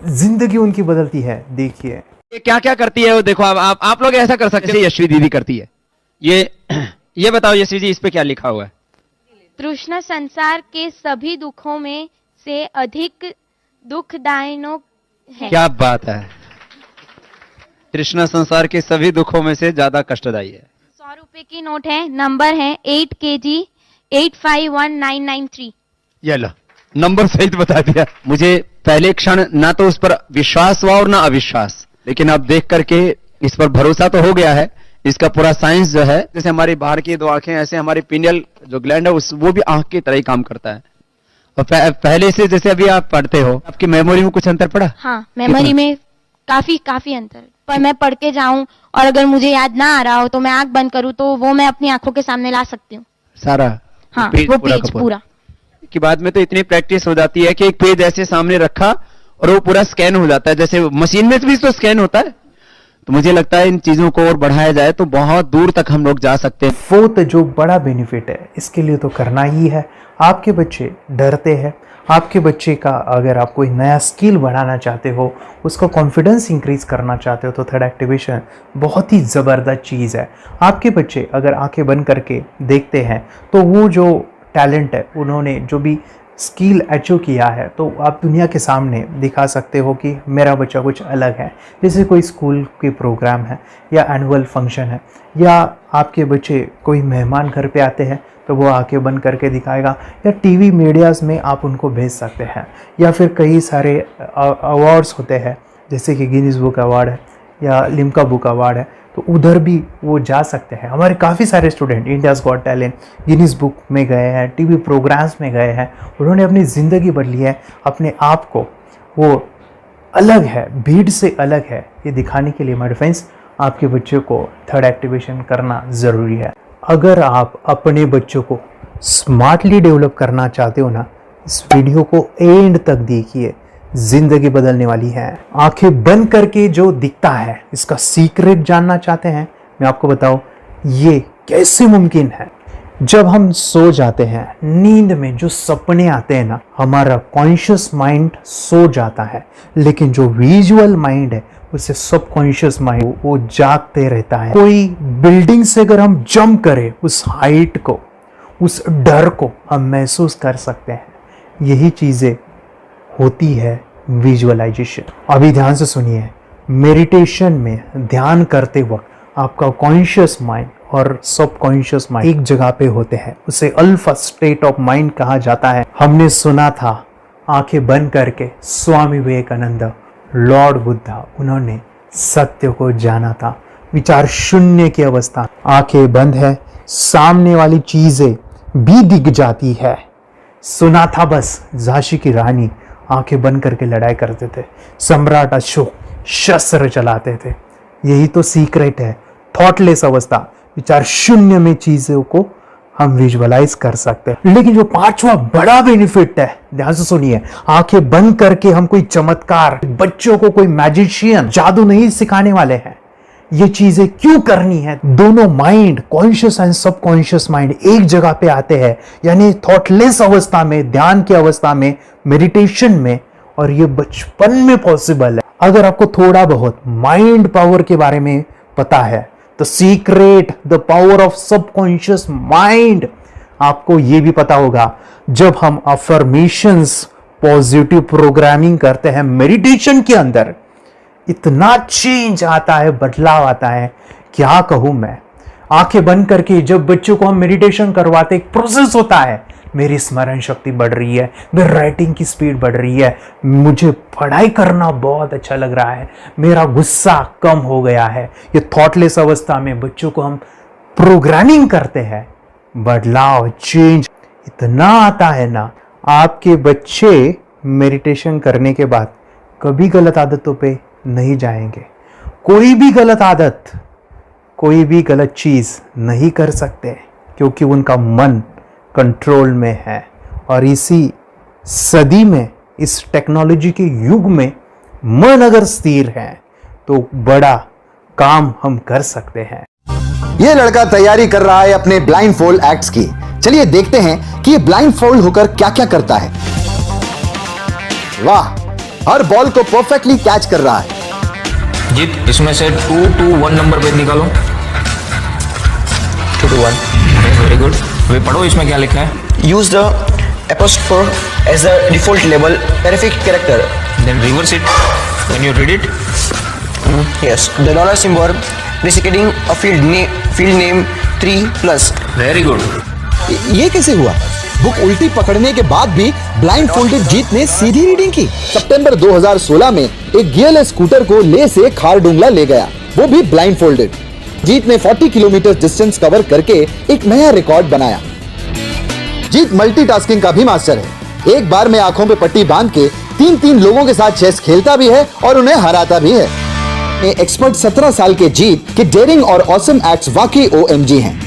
Speaker 1: जिंदगी उनकी बदलती है। देखिए
Speaker 6: ये क्या क्या करती है वो देखो। अब आप लोग ऐसा कर सकते हैं, यशवी दीदी करती है। ये बताओ यशवी जी, इस पे क्या लिखा हुआ है?
Speaker 7: तृष्णा संसार के सभी दुखों में से अधिक दुखदायक है।
Speaker 6: क्या बात है, तृष्णा संसार के सभी दुखों में से ज्यादा कष्टदायी है।
Speaker 7: 100 रुपए की नोट है, नंबर है 8 kg 851993।
Speaker 6: ये लो, नंबर सहित बता दिया। मुझे पहले क्षण ना तो उस पर विश्वास हुआ और ना अविश्वास, लेकिन अब देख करके इस पर भरोसा तो हो गया है। इसका पूरा साइंस जो है, जैसे हमारी बाहर की 2 आंखें, ऐसे हमारी पिनियल जो ग्लैंड है वो भी आंख की तरह ही काम करता है। और पहले से जैसे अभी आप पढ़ते हो, आपकी मेमोरी में कुछ अंतर पड़ा?
Speaker 7: हाँ, मेमोरी में काफी अंतर। पर मैं पढ़ के जाऊं और अगर मुझे याद ना आ रहा हो तो मैं आंख बंद करूं तो वो मैं अपनी आंखों के सामने ला सकती हूँ
Speaker 6: सारा।
Speaker 7: हाँ, वो पेज पूरा
Speaker 6: की बाद में तो इतनी प्रैक्टिस हो जाती है कि एक पेज ऐसे सामने रखा और वो पूरा स्कैन हो जाता है, जैसे मशीन में भी तो स्कैन होता है। तो मुझे लगता है इन चीजों को और बढ़ाया जाए तो बहुत दूर तक हम लोग जा सकते हैं।
Speaker 1: फोर्थ जो बड़ा बेनिफिट है, इसके लिए तो करना ही है। आपके बच्चे डरते हैं, आपके बच्चे का अगर आप कोई नया स्किल बढ़ाना चाहते हो, उसका कॉन्फिडेंस इंक्रीज करना चाहते हो, तो थर्ड एक्टिवेशन बहुत ही ज़बरदस्त चीज़ है। आपके बच्चे अगर आंखें बंद करके देखते हैं तो वो जो टैलेंट है, उन्होंने जो भी स्किल अचीव किया है, तो आप दुनिया के सामने दिखा सकते हो कि मेरा बच्चा कुछ अलग है। जैसे कोई स्कूल के प्रोग्राम है या एनुअल फंक्शन है, या आपके बच्चे कोई मेहमान घर पे आते हैं तो वो आंखें बंद करके दिखाएगा, या टीवी मीडियाज़ में आप उनको भेज सकते हैं, या फिर कई सारे अवार्ड्स होते हैं जैसे कि गिनीज बुक अवार्ड है या लिम्का बुक अवार्ड है, तो उधर भी वो जा सकते हैं। हमारे काफ़ी सारे student India's got talent, Guinness book में गए हैं, टीवी प्रोग्राम्स में गए हैं, उन्होंने अपनी ज़िंदगी बदली है, अपने आप को वो अलग है, भीड़ से अलग है, ये दिखाने के लिए मेरे फ्रेंड्स आपके बच्चों को थर्ड एक्टिवेशन करना ज़रूरी है। अगर आप अपने बच्चों को स्मार्टली डेवलप करना चाहते हो ना, इस वीडियो को एंड तक देखिए, जिंदगी बदलने वाली है। आंखें बंद करके जो दिखता है, इसका सीक्रेट जानना चाहते हैं, मैं आपको बताऊं ये कैसे मुमकिन है। जब हम सो जाते हैं, नींद में जो सपने आते हैं ना, हमारा कॉन्शियस माइंड सो जाता है, लेकिन जो विजुअल माइंड है, उसे सबकॉन्शियस माइंड वो जागते रहता है। कोई बिल्डिंग से अगर हम जंप करें, उस हाइट को, उस डर को हम महसूस कर सकते हैं। यही चीज़ें होती है विजुअलाइजेशन। अभी ध्यान से सुनिए, मेडिटेशन में ध्यान करते वक्त आपका कॉन्शियस माइंड और सबकॉन्शियस माइंड एक जगह पे होते हैं, उसे अल्फा स्टेट ऑफ माइंड कहा जाता है। हमने सुना था आंखें बंद करके स्वामी विवेकानंद, लॉर्ड बुद्धा, उन्होंने सत्य को जाना था। विचार शून्य की अवस्था, आंखें बंद है, सामने वाली चीजें भी दिख जाती है। सुना था बस झांसी की रानी आंखें बंद करके लड़ाई करते थे, सम्राट अशोक शस्त्र चलाते थे। यही तो सीक्रेट है, थॉटलेस अवस्था, विचार शून्य में चीजों को हम विजुअलाइज कर सकते हैं। लेकिन जो पांचवा बड़ा बेनिफिट है, ध्यान से सुनिए, आंखें बंद करके हम कोई चमत्कार, बच्चों को कोई मैजिशियन जादू नहीं सिखाने वाले हैं। ये चीजें क्यों करनी है? दोनों mind, conscious and subconscious mind एक जगह पे आते हैं, यानी थॉटलेस अवस्था में, ध्यान की अवस्था में, मेडिटेशन में, और ये बचपन में पॉसिबल है। अगर आपको थोड़ा बहुत माइंड पावर के बारे में पता है, the secret, the power of subconscious mind, आपको ये भी पता होगा जब हम अफर्मेशंस, पॉजिटिव प्रोग्रामिंग करते हैं मेडिटेशन के अंदर, इतना चेंज आता है, बदलाव आता है, क्या कहूं मैं। आंखें बंद करके जब बच्चों को हम मेडिटेशन करवाते, एक प्रोसेस होता है, मेरी स्मरण शक्ति बढ़ रही है, मेरी राइटिंग की स्पीड बढ़ रही है, मुझे पढ़ाई करना बहुत अच्छा लग रहा है, मेरा गुस्सा कम हो गया है। ये थॉटलेस अवस्था में बच्चों को हम प्रोग्रामिंग करते हैं, बदलाव, चेंज इतना आता है ना। आपके बच्चे मेडिटेशन करने के बाद कभी गलत आदतों पे नहीं जाएंगे। कोई भी गलत आदत, कोई भी गलत चीज नहीं कर सकते, क्योंकि उनका मन कंट्रोल में है। और इसी सदी में, इस टेक्नोलॉजी के युग में, मन अगर स्थिर है तो बड़ा काम हम कर सकते हैं।
Speaker 8: ये लड़का तैयारी कर रहा है अपने ब्लाइंड फोल्ड एक्ट्स की। चलिए देखते हैं कि ये ब्लाइंड फोल्ड होकर क्या क्या करता है। वाह, हर बॉल को परफेक्टली कैच कर रहा है।
Speaker 5: जीत, इसमें से 221 नंबर पेज निकालो। 221, वेरी गुड। वे पढ़ो, इसमें क्या लिखा है?
Speaker 9: Use the apostrophe as a default label terrific character.
Speaker 5: Then reverse it when you read it.
Speaker 9: Yes, the dollar symbol designating a field name 3+.
Speaker 5: Very good.
Speaker 8: ये कैसे हुआ? बुक उल्टी पकड़ने के बाद भी ब्लाइंड फोल्डेड जीत ने सीधी रीडिंग की। सितंबर 2016 में एक गियरलेस स्कूटर को ले से खारडुंगला ले गया, वो भी ब्लाइंड फोल्डेड। जीत ने 40 किलोमीटर डिस्टेंस कवर करके एक नया रिकॉर्ड बनाया। जीत मल्टीटास्किंग का भी मास्टर है। एक बार में आंखों पे पट्टी बांध के 3-3 लोगों के साथ चेस खेलता भी है और उन्हें हराता भी है। एक्सपर्ट 17 साल के जीत के डेयरिंग और ऑसम एक्ट्स वाकई OMG हैं।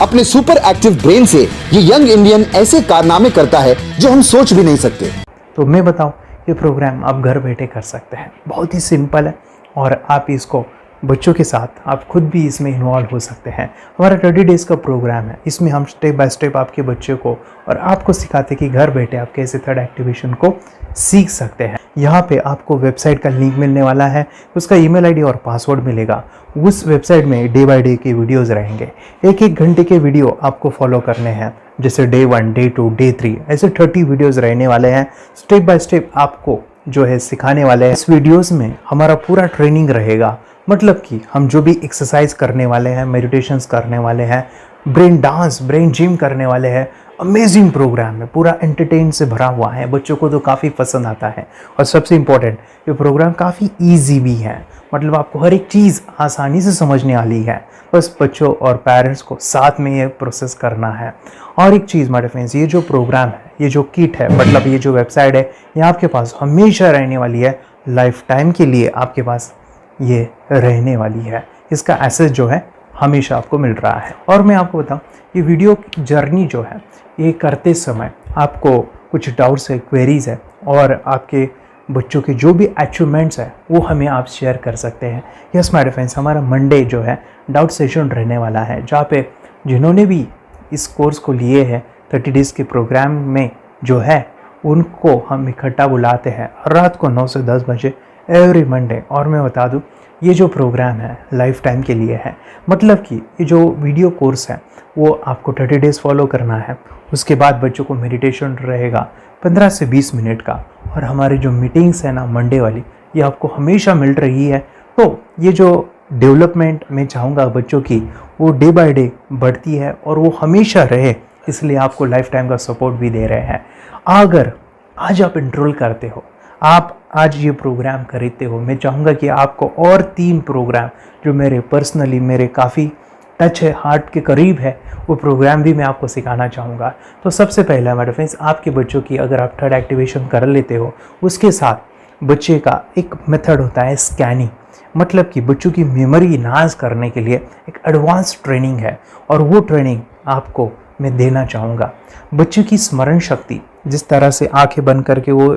Speaker 8: अपने सुपर एक्टिव ब्रेन से ये यंग इंडियन ऐसे कारनामे करता है जो हम सोच भी नहीं सकते।
Speaker 1: तो मैं बताऊं, ये प्रोग्राम आप घर बैठे कर सकते हैं, बहुत ही सिंपल है, और आप इसको बच्चों के साथ आप खुद भी इसमें इन्वॉल्व हो सकते हैं। हमारा 30 डेज़ का प्रोग्राम है, इसमें हम स्टेप बाय स्टेप आपके बच्चे को और आपको सिखाते हैं कि घर बैठे आप कैसे थर्ड एक्टिवेशन को सीख सकते हैं। यहाँ पे आपको वेबसाइट का लिंक मिलने वाला है, उसका ईमेल आईडी और पासवर्ड मिलेगा। उस वेबसाइट में डे बाय डे के वीडियोज़ रहेंगे, 1-1 घंटे के वीडियो आपको फॉलो करने हैं, जैसे डे 1, डे 2, डे 3, ऐसे 30 वीडियोज़ रहने वाले हैं। स्टेप बाय स्टेप आपको जो है सिखाने वाले हैं। इस वीडियोज़ में हमारा पूरा ट्रेनिंग रहेगा, मतलब कि हम जो भी एक्सरसाइज करने वाले हैं, मेडिटेशंस करने वाले हैं, ब्रेन डांस, ब्रेन जिम करने वाले हैं। अमेजिंग प्रोग्राम है, पूरा एंटरटेन से भरा हुआ है, बच्चों को तो काफ़ी पसंद आता है। और सबसे इम्पोर्टेंट, ये प्रोग्राम काफ़ी ईजी भी है, मतलब आपको हर एक चीज़ आसानी से समझने वाली है। बस बच्चों और पेरेंट्स को साथ में ये प्रोसेस करना है। और एक चीज़ माय फ्रेंड्स, ये जो प्रोग्राम है, ये जो किट है, मतलब ये जो वेबसाइट है, ये आपके पास हमेशा रहने वाली है, लाइफ टाइम के लिए आपके पास ये रहने वाली है। इसका एक्सेस जो है हमेशा आपको मिल रहा है। और मैं आपको बताऊं, ये वीडियो जर्नी जो है, ये करते समय आपको कुछ डाउट्स है, क्वेरीज़ है, और आपके बच्चों के जो भी अचीवमेंट्स है वो हमें आप शेयर कर सकते हैं। यस माय फ्रेंड्स, हमारा मंडे जो है डाउट सेशन रहने वाला है, जहाँ पे जिन्होंने भी इस कोर्स को लिए हैं 30 डेज़ के प्रोग्राम में जो है, उनको हम इकट्ठा बुलाते हैं रात को 9 से 10 बजे एवरी मंडे। और मैं बता दूं, ये जो प्रोग्राम है लाइफ टाइम के लिए है, मतलब कि ये जो वीडियो कोर्स है वो आपको 30 डेज़ फॉलो करना है। उसके बाद बच्चों को मेडिटेशन रहेगा 15 से 20 मिनट का, और हमारी जो मीटिंग्स है ना मंडे वाली, ये आपको हमेशा मिल रही है तो ये जो डेवलपमेंट मैं चाहूँगा बच्चों की, वो डे बाय डे बढ़ती है और वो हमेशा रहे, इसलिए आपको लाइफ टाइम का सपोर्ट भी दे रहे हैं। अगर आज आप एनरोल करते हो, आप आज ये प्रोग्राम खरीदते हो, मैं चाहूँगा कि आपको और 3 प्रोग्राम जो मेरे काफ़ी टच है, हार्ट के करीब है, वो प्रोग्राम भी मैं आपको सिखाना चाहूँगा। तो सबसे पहला मेरे फ्रेंड्स, आपके बच्चों की अगर आप थर्ड एक्टिवेशन कर लेते हो, उसके साथ बच्चे का एक मेथड होता है स्कैनिंग, मतलब कि बच्चों की मेमोरी इन्हांस करने के लिए एक एडवांस ट्रेनिंग है, और वो ट्रेनिंग आपको मैं देना चाहूँगा। बच्चों की स्मरण शक्ति, जिस तरह से आंखें बंद करके वो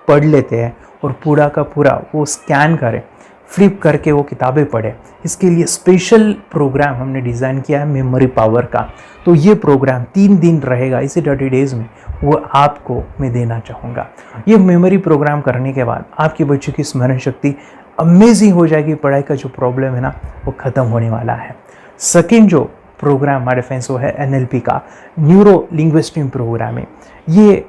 Speaker 1: पढ़ लेते हैं और पूरा का पूरा वो स्कैन करें, फ्लिप करके वो किताबें पढ़े, इसके लिए स्पेशल प्रोग्राम हमने डिज़ाइन किया है मेमोरी पावर का। तो ये प्रोग्राम 3 दिन रहेगा, इसी 30 डेज़ में वो आपको मैं देना चाहूँगा। ये मेमोरी प्रोग्राम करने के बाद आपके बच्चों की स्मरण शक्ति अमेजिंग हो जाएगी, पढ़ाई का जो प्रॉब्लम है ना वो ख़त्म होने वाला है। सेकेंड जो प्रोग्राम हमारे फ्रेंड्स वो है NLP का, न्यूरो लिंग्विस्टिक प्रोग्राम है। ये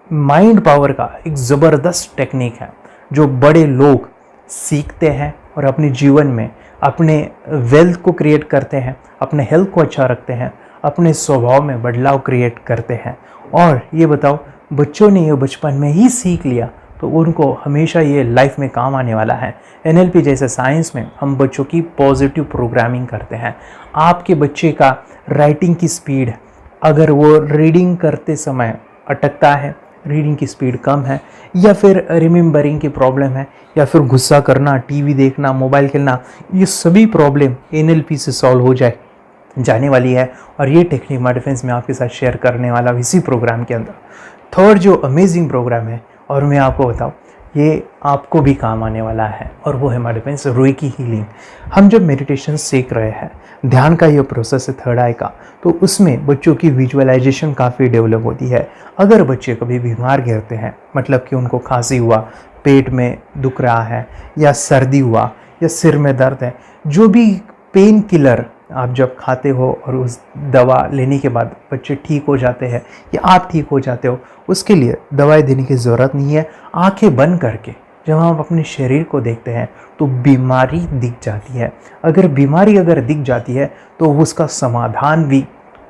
Speaker 1: माइंड पावर का एक ज़बरदस्त टेक्निक है जो बड़े लोग सीखते हैं और अपने जीवन में अपने वेल्थ को क्रिएट करते हैं, अपने हेल्थ को अच्छा रखते हैं, अपने स्वभाव में बदलाव क्रिएट करते हैं। और ये बताओ, बच्चों ने ये बचपन में ही सीख लिया तो उनको हमेशा ये लाइफ में काम आने वाला है। NLP जैसे साइंस में हम बच्चों की पॉजिटिव प्रोग्रामिंग करते हैं। आपके बच्चे का राइटिंग की स्पीड, अगर वो रीडिंग करते समय अटकता है, रीडिंग की स्पीड कम है, या फिर रिमेंबरिंग की प्रॉब्लम है, या फिर गुस्सा करना, टीवी देखना, मोबाइल खेलना, ये सभी प्रॉब्लम NLP से सॉल्व हो जाने वाली है। और ये टेक्निक हमारे फ्रेंड्स मैं आपके साथ शेयर करने वाला इसी प्रोग्राम के अंदर। थर्ड जो अमेजिंग प्रोग्राम है, और मैं आपको बताऊँ, ये आपको भी काम आने वाला है, और वो है हमारे फ्रेंड्स रुई हीलिंग। हम जब मेडिटेशन सीख रहे हैं, ध्यान का ये प्रोसेस है थर्ड आई का, तो उसमें बच्चों की विजुअलाइजेशन काफ़ी डेवलप होती है। अगर बच्चे कभी बीमार गिरते हैं, मतलब कि उनको खांसी हुआ, पेट में दुख रहा है, या सर्दी हुआ, या सिर में दर्द है, जो भी पेन किलर आप जब खाते हो और उस दवा लेने के बाद बच्चे ठीक हो जाते हैं या आप ठीक हो जाते हो, उसके लिए दवाई देने की ज़रूरत नहीं है। आंखें बंद करके जब हम अपने शरीर को देखते हैं तो बीमारी दिख जाती है। अगर बीमारी दिख जाती है तो उसका समाधान भी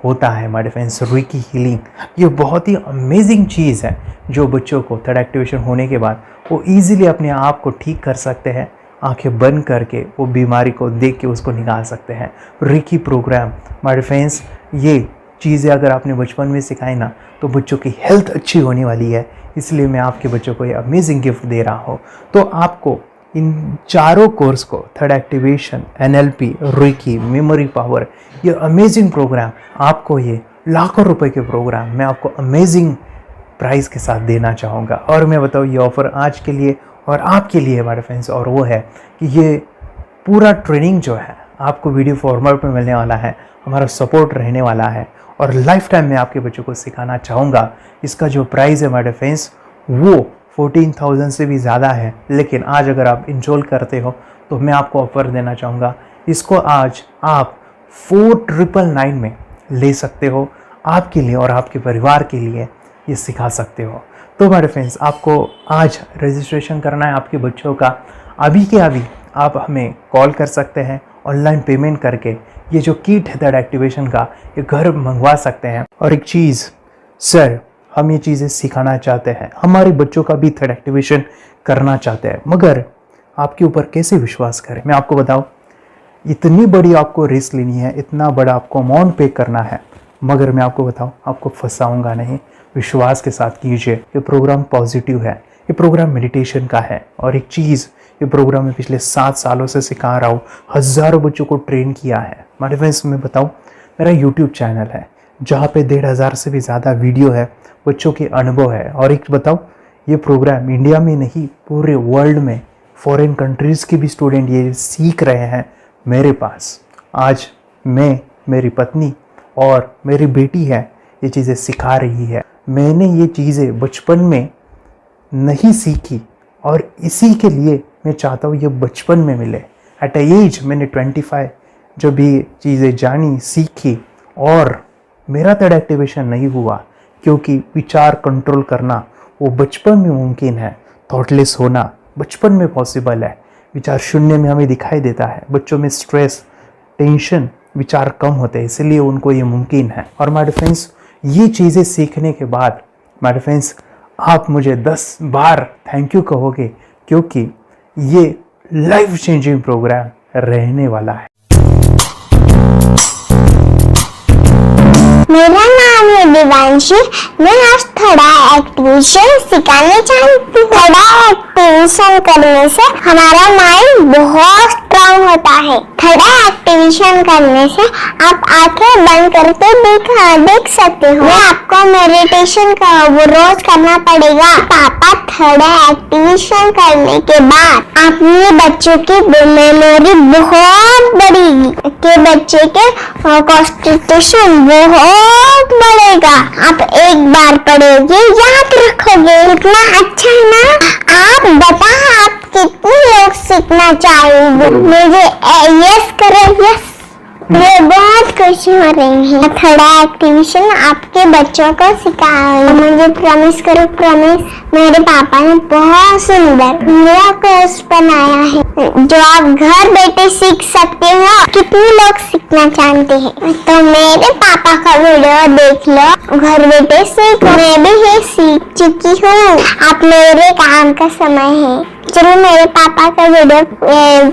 Speaker 1: होता है हमारे फ्रेंड्स। रुई की हीलिंग ये बहुत ही अमेजिंग चीज़ है जो बच्चों को थर्ड एक्टिवेशन होने के बाद वो ईजिली अपने आप को ठीक कर सकते हैं। आंखें बंद करके वो बीमारी को देख के उसको निकाल सकते हैं। रिकी प्रोग्राम हमारे फ्रेंड्स, ये चीज़ें अगर आपने बचपन में सिखाई ना तो बच्चों की हेल्थ अच्छी होने वाली है। इसलिए मैं आपके बच्चों को ये अमेजिंग गिफ्ट दे रहा हूँ। तो आपको इन चारों कोर्स को, थर्ड एक्टिवेशन, NLP, रुई, मेमोरी पावर, ये अमेजिंग प्रोग्राम, आपको ये लाखों रुपए के प्रोग्राम मैं आपको अमेजिंग प्राइस के साथ देना चाहूँगा। और मैं बताऊँ ये ऑफ़र आज के लिए और आपके लिए हमारे फ्रेंड्स, और वो है कि ये पूरा ट्रेनिंग जो है आपको वीडियो फॉर्मेट में मिलने वाला है, हमारा सपोर्ट रहने वाला है और लाइफ टाइम में आपके बच्चों को सिखाना चाहूँगा। इसका जो प्राइस है हमारे फ्रेंड्स वो 14,000 से भी ज़्यादा है, लेकिन आज अगर आप इंस्टॉल करते हो तो मैं आपको ऑफ़र देना चाहूँगा। इसको आज आप 4,999 में ले सकते हो। आपके लिए और आपके परिवार के लिए ये सिखा सकते हो। तो हमारे फ्रेंड्स, आपको आज रजिस्ट्रेशन करना है आपके बच्चों का। अभी के अभी आप हमें कॉल कर सकते हैं, ऑनलाइन पेमेंट करके ये जो किट है थर्ड एक्टिवेशन का ये घर मंगवा सकते हैं। और एक चीज़ सर, हम ये चीज़ें सिखाना चाहते हैं, हमारे बच्चों का भी थर्ड एक्टिवेशन करना चाहते हैं, मगर आपके ऊपर कैसे विश्वास करें? मैं आपको बताऊं, इतनी बड़ी आपको रिस्क लेनी है, इतना बड़ा आपको अमाउंट पे करना है, मगर मैं आपको बताऊं आपको फंसाऊंगा नहीं। विश्वास के साथ कीजिए। ये प्रोग्राम पॉजिटिव है, ये प्रोग्राम मेडिटेशन का है। और एक चीज़, ये प्रोग्राम मैं पिछले 7 सालों से सिखा रहा हूँ, हज़ारों बच्चों को ट्रेन किया है। हमारे फ्रेंड्स, मैं बताऊँ, मेरा यूट्यूब चैनल है जहाँ पे 1,500 से भी ज़्यादा वीडियो है, बच्चों के अनुभव है। और एक बताऊँ, ये प्रोग्राम इंडिया में नहीं पूरे वर्ल्ड में, फॉरेन कंट्रीज़ के भी स्टूडेंट ये सीख रहे हैं मेरे पास। आज मैं, मेरी पत्नी और मेरी बेटी है ये चीज़ें सिखा रही है। मैंने ये चीज़ें बचपन में नहीं सीखी और इसी के लिए मैं चाहता हूँ ये बचपन में मिले। एट एज मैंने 25 जब भी चीज़ें जानी, सीखी, और मेरा थर्ड एक्टिवेशन नहीं हुआ क्योंकि विचार कंट्रोल करना वो बचपन में मुमकिन है। थॉटलेस होना बचपन में पॉसिबल है। विचार शून्य में हमें दिखाई देता है। बच्चों में स्ट्रेस, टेंशन, विचार कम होते हैं, इसलिए उनको ये मुमकिन है। और माय फ्रेंड्स, ये चीज़ें सीखने के बाद माय फ्रेंड्स आप मुझे 10 बार थैंक यू कहोगे, क्योंकि ये लाइफ चेंजिंग प्रोग्राम रहने वाला है।
Speaker 10: मेरा नाम है दिवांशी। मैं आज थोड़ा एक्टिवेशन सिखाने चाहती हूँ। थोड़ा एक्टिवेशन करने से हमारा माइंड बहुत स्ट्रांग होता है। थोड़ा एक्टिवेशन करने से आप आंखें बंद करके देख सकते हो। मैं आपको मेडिटेशन का वो रोज करना पड़ेगा। पापा थोड़ा एक्टिवेशन करने के बाद अपने बच्चों की मेमोरी बहुत बढ़ेगी, के बच्चे के कॉन्सेंट्रेशन बहुत बढ़ेगा। आप एक बार पढ़ोगे याद रखोगे, इतना अच्छा है ना। आप बता आप कितने लोग सीखना चाहोगे? मुझे यस करो, यस। मुझे बहुत खुशी हो रही है। थोड़ा एक्टिवेशन आपके बच्चों को सिखाओ। मुझे प्रॉमिस करो, प्रॉमिस। मेरे पापा ने बहुत सुंदर मेरा कोर्स बनाया है जो आप घर बैठे सीख सकते हो। कितने लोग सीखना चाहते हैं तो मेरे पापा का वीडियो देख लो, घर बैठे सीखो। मैं भी ये सीख चुकी हूँ। आप मेरे काम का समय है। चलो मेरे पापा का वीडियो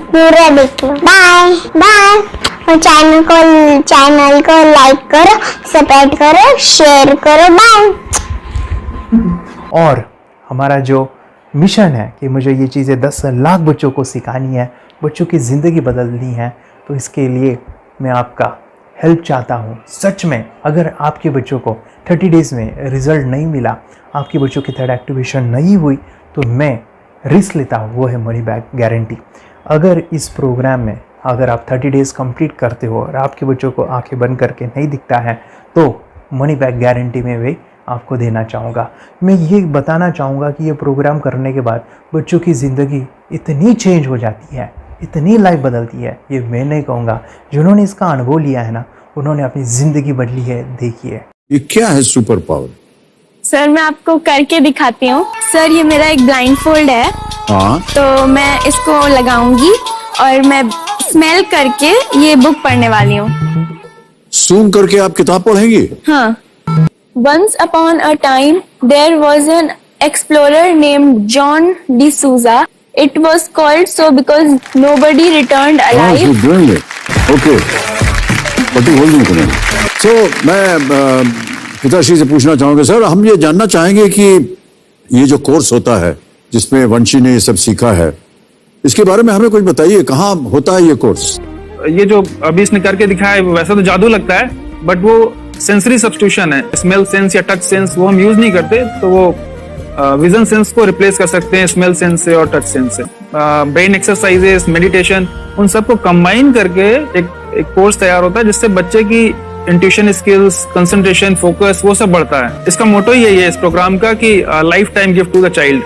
Speaker 10: पूरा देख लो। Bye bye. और चैनल को लाइक करो, सब्सक्राइब करो, शेयर करो। बाय।
Speaker 1: और हमारा जो मिशन है कि मुझे ये चीज़ें 10 लाख बच्चों को सिखानी है, बच्चों की ज़िंदगी बदलनी है, तो इसके लिए मैं आपका हेल्प चाहता हूँ। सच में अगर आपके बच्चों को 30 डेज़ में रिज़ल्ट नहीं मिला, आपके बच्चों की थर्ड एक्टिवेशन नहीं हुई, तो मैं रिस्क लेता हूँ, वो है मनी बैक गारंटी। अगर इस प्रोग्राम में अगर आप 30 डेज़ कंप्लीट करते हो और आपके बच्चों को आंखें बंद करके नहीं दिखता है, तो मनी बैक गारंटी में भी आपको देना चाहूँगा। मैं ये बताना चाहूँगा कि ये प्रोग्राम करने के बाद बच्चों की ज़िंदगी इतनी चेंज हो जाती है, इतनी लाइफ बदलती है, ये मैं नहीं कहूँगा। जिन्होंने इसका अनुभव लिया है ना, उन्होंने अपनी ज़िंदगी बदली है। देखिए
Speaker 11: ये क्या है सुपर पावर?
Speaker 12: सर मैं आपको करके दिखाती हूँ। सर ये मेरा एक ब्लाइंड फोल्ड है।
Speaker 11: हाँ,
Speaker 12: तो मैं इसको लगाऊंगी और मैं स्मेल करके ये बुक पढ़ने वाली हूँ।
Speaker 11: सूंघ करके आप किताब पढ़ेंगी?
Speaker 12: हाँ। Once upon a time, there was an explorer named John D'Souza. It was called so because nobody returned alive.
Speaker 11: you're doing it. Okay. What are you holding today? So, मैं पिताश्री से पूछना चाहूँगा, सर हम ये जानना चाहेंगे कि ये जो कोर्स होता है जिसमें वंशी ने ये सब सीखा है, इसके बारे में हमें कुछ बताइए। कहाँ होता है ये कोर्स?
Speaker 13: ये जो अभी इसने करके दिखाया है वैसा तो जादू लगता है, बट वो सेंसरी सब्स्टिट्यूशन है। स्मेल सेंस या टच सेंस वो हम यूज नहीं करते, तो वो विजन सेंस को रिप्लेस कर सकते हैं स्मेल सेंस से और टच सेंस से। ब्रेन एक्सरसाइजेस, मेडिटेशन, उन सबको कंबाइन करके एक कोर्स तैयार होता है जिससे बच्चे की इंट्यूशन स्किल्स, कंसंट्रेशन, फोकस वो सब बढ़ता है। इसका मोटो ही यही है इस प्रोग्राम का कि lifetime gift to the child.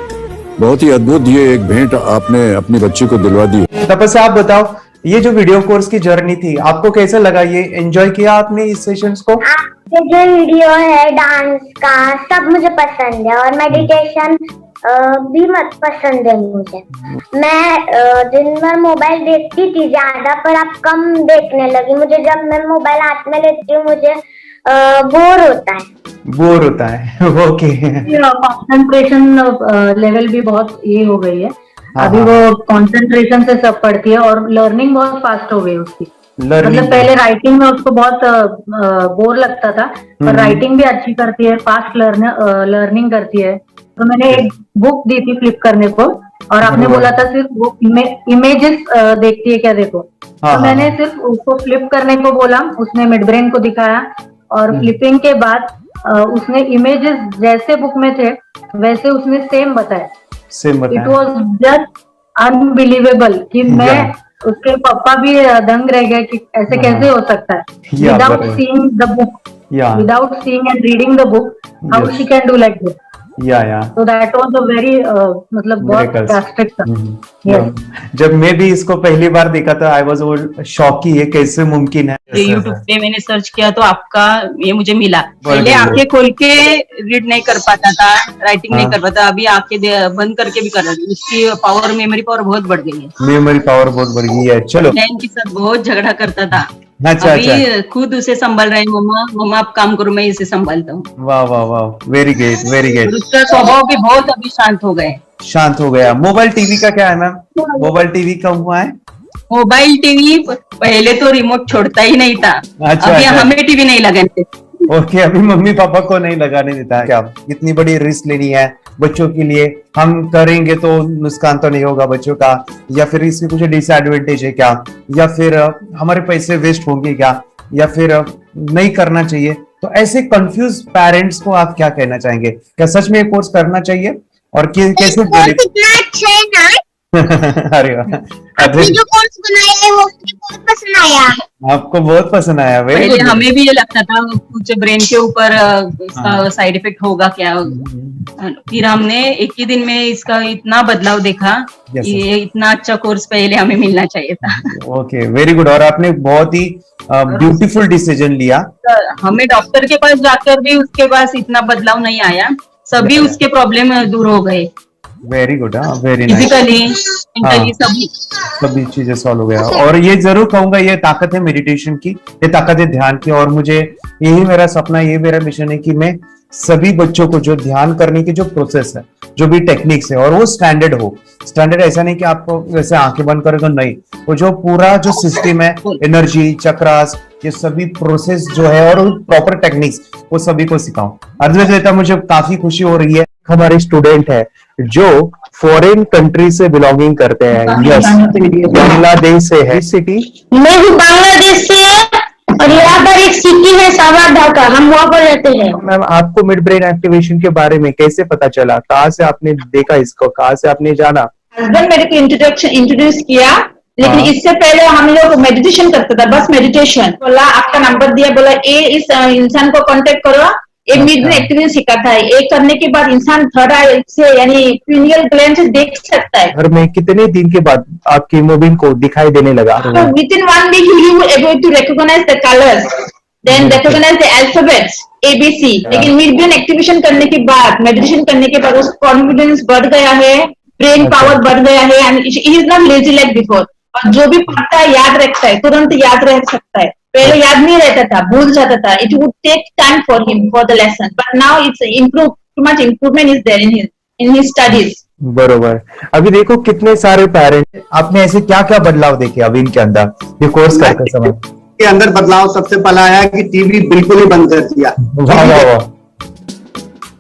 Speaker 11: बहुत ही अद्भुत ये एक भेंट आपने अपनी बच्ची को दिलवा दी।
Speaker 1: तपस्या, आप बताओ ये जो वीडियो कोर्स की जर्नी थी आपको कैसा लगा? ये एंजॉय किया आपने इस सेशंस को?
Speaker 10: आपके जो वीडियो है डांस का सब मुझे पसंद है और मेडिटेशन भी मत पसंद है मुझे। मैं दिन भर मोबाइल देखती थी ज्यादा, पर अब कम देखने लगी। मुझे जब मैं मोबाइल हाथ में लेती हूँ मुझे बोर होता है।
Speaker 1: ओके।
Speaker 14: कंसंट्रेशन लेवल भी बहुत ये हो गई है। अभी वो कंसंट्रेशन से सब पढ़ती है और लर्निंग बहुत फास्ट हो गई उसकी। मतलब पहले राइटिंग में उसको बहुत बोर लगता था, पर राइटिंग भी अच्छी करती है, फास्ट लर्निंग करती है। तो मैंने एक बुक दी थी फ्लिप करने को और आपने बोला था सिर्फ वो इमेजेस देखती है क्या, देखो। तो मैंने सिर्फ उसको फ्लिप करने को बोला, उसने मिड ब्रेन को दिखाया और फ्लिपिंग के बाद उसने इमेजेस जैसे बुक में थे वैसे उसने सेम बताया। इट वॉज जस्ट अनबिलीवेबल कि मैं उसके पापा भी दंग रह गए कि ऐसे कैसे हो सकता है। Without seeing the book, without seeing and reading the book, how she can do like this.
Speaker 1: या
Speaker 14: तो दैट वाज अ वेरी मतलब बहुत
Speaker 1: Miracles.
Speaker 14: ड्रास्टिक था। Yes.
Speaker 1: जब मैं भी इसको पहली बार देखा था, आई वाज शॉक कि ये कैसे मुमकिन है।
Speaker 15: ये यूट्यूब पे मैंने सर्च किया तो आपका ये मुझे मिला।
Speaker 1: बहुत
Speaker 15: पहले
Speaker 1: बढ़िया।
Speaker 15: आंखें खोल के रीड नहीं कर पाता था, राइटिंग नहीं
Speaker 1: हाँ।
Speaker 15: कर पाता, अभी आंखें बंद करके भी कर रहा है। उसकी पावर, मेमोरी पावर बहुत बढ़ गई है।
Speaker 1: मेमोरी पावर बहुत बढ़ गई है। चलो,
Speaker 15: बहन के साथ बहुत झगड़ा करता था,
Speaker 1: अच्छा
Speaker 15: अभी
Speaker 1: अच्छा,
Speaker 15: खुद उसे संभाल रहे हैं। मम्मा आप काम करो, मैं इसे संभालता हूँ।
Speaker 1: वाह वाह वाह, वेरी ग्रेट वेरी
Speaker 15: और
Speaker 1: ग्रेट।
Speaker 15: उसका स्वभाव भी बहुत अभी शांत हो गए।
Speaker 1: शांत हो गया। मोबाइल टीवी का क्या है मैम? मोबाइल टीवी का हुआ है?
Speaker 15: मोबाइल टीवी पहले तो रिमोट छोड़ता ही नहीं था,
Speaker 1: अच्छा,
Speaker 15: अभी
Speaker 1: अच्छा।
Speaker 15: हमें टीवी नहीं लगाने देते।
Speaker 1: ओके, अभी मम्मी पापा को नहीं लगाने देता है। क्या इतनी बड़ी रिस्क लेनी है बच्चों के लिए? हम करेंगे तो नुकसान तो नहीं होगा बच्चों का, या फिर इसकी कुछ डिसएडवांटेज है क्या, या फिर हमारे पैसे वेस्ट होंगे क्या, या फिर नहीं करना चाहिए? तो ऐसे कंफ्यूज पेरेंट्स को आप क्या कहना चाहेंगे? क्या सच में ये कोर्स करना चाहिए? और कैसे
Speaker 10: कितना अच्छा है ना।
Speaker 1: अरे वाह,
Speaker 10: आपने जो कोर्स बनाया है वो मुझे बहुत पसंद आया।
Speaker 1: आपको बहुत पसंद आया। वेरी
Speaker 15: पहले
Speaker 1: गुड।
Speaker 15: हमें भी ये लगता था कुछ ब्रेन के ऊपर इसका साइड इफेक्ट होगा क्या, फिर हमने एक ही दिन में इसका इतना बदलाव देखा
Speaker 1: Yes,
Speaker 15: कि ये इतना अच्छा कोर्स पहले हमें मिलना चाहिए था।
Speaker 1: Okay, very good. और आपने बहुत ही ब्यूटीफुल डिसीजन लिया।
Speaker 15: हमें डॉक्टर के पास जाकर भी उसके पास इतना बदलाव नहीं आया, सभी उसके प्रॉब्लम दूर हो गए,
Speaker 1: वेरी गुड, हाँ, वेरी नाइस।
Speaker 15: फिजिकली मेंटली सभी।
Speaker 1: सभी चीजें सॉल्व हो गया। और ये जरूर कहूंगा, ये ताकत है मेडिटेशन की, ये ताकत है ध्यान की। और मुझे यही मेरा सपना, ये मेरा मिशन है कि मैं सभी बच्चों को जो ध्यान करने की जो प्रोसेस है, जो भी टेक्निक्स है, और वो स्टैंडर्ड हो। स्टैंडर्ड ऐसा नहीं कि आपको वैसे आंखें बंद करो तो नहीं, वो जो पूरा जो सिस्टम है, एनर्जी चक्रास, ये सभी प्रोसेस जो है और प्रॉपर टेक्निक्स, वो सभी को सिखाऊं। अद्वैत, मुझे काफी खुशी हो रही है। हमारे स्टूडेंट है जो फॉरेन कंट्री से बिलोंगिंग करते हैं। यस, बांग्लादेश से है। सिटी
Speaker 10: मैं भी बांग्लादेश से और यहाँ पर एक सिटी है सावर ढाका, हम वहाँ पर रहते हैं।
Speaker 1: मैम, आपको मिड ब्रेन एक्टिवेशन के बारे में कैसे पता चला? कहाँ से आपने देखा इसको? कहाँ से आपने जाना?
Speaker 16: हस्बैंड मेरे को इंट्रोड्यूस किया, लेकिन
Speaker 1: हाँ।
Speaker 16: इससे पहले हम लोग मेडिटेशन करते था, बस मेडिटेशन। बोला आपका नंबर दिया, बोला ये इस इंसान को कांटेक्ट करो, ये मिड ब्रेन एक्टिवेशन सिखाता है। ये करने के बाद इंसान थर्ड आई से यानी पिनियल ग्लैंड से देख सकता है।
Speaker 1: घर में कितने दिन के बाद आपकी हीमोग्लोबिन को दिखाई देने लगा?
Speaker 16: So within 1 week you will able to recognize the colors, then recognize the alphabets ABC। लेकिन मिड ब्रेन एक्टिवेशन करने के बाद, मेडिटेशन करने के बाद उसका कॉन्फिडेंस बढ़ गया है, ब्रेन पावर बढ़ गया है, and he is not lazy like before. और जो भी पढ़ता है याद रखता है, तुरंत याद रह सकता है। पहले याद नहीं रहता था, भूल जाता था। It would take time for him for the lesson, but now it's improve, too much improvement is there in his studies.
Speaker 1: बरोबर। अभी देखो कितने सारे पेरेंट, आपने ऐसे क्या क्या बदलाव देखे अभी इनके अंदर ये कोर्स करते समय?
Speaker 17: के अंदर बदलाव सबसे पहला आया कि टीवी बिल्कुल ही बंद कर दिया।
Speaker 1: वाह वाह वाह,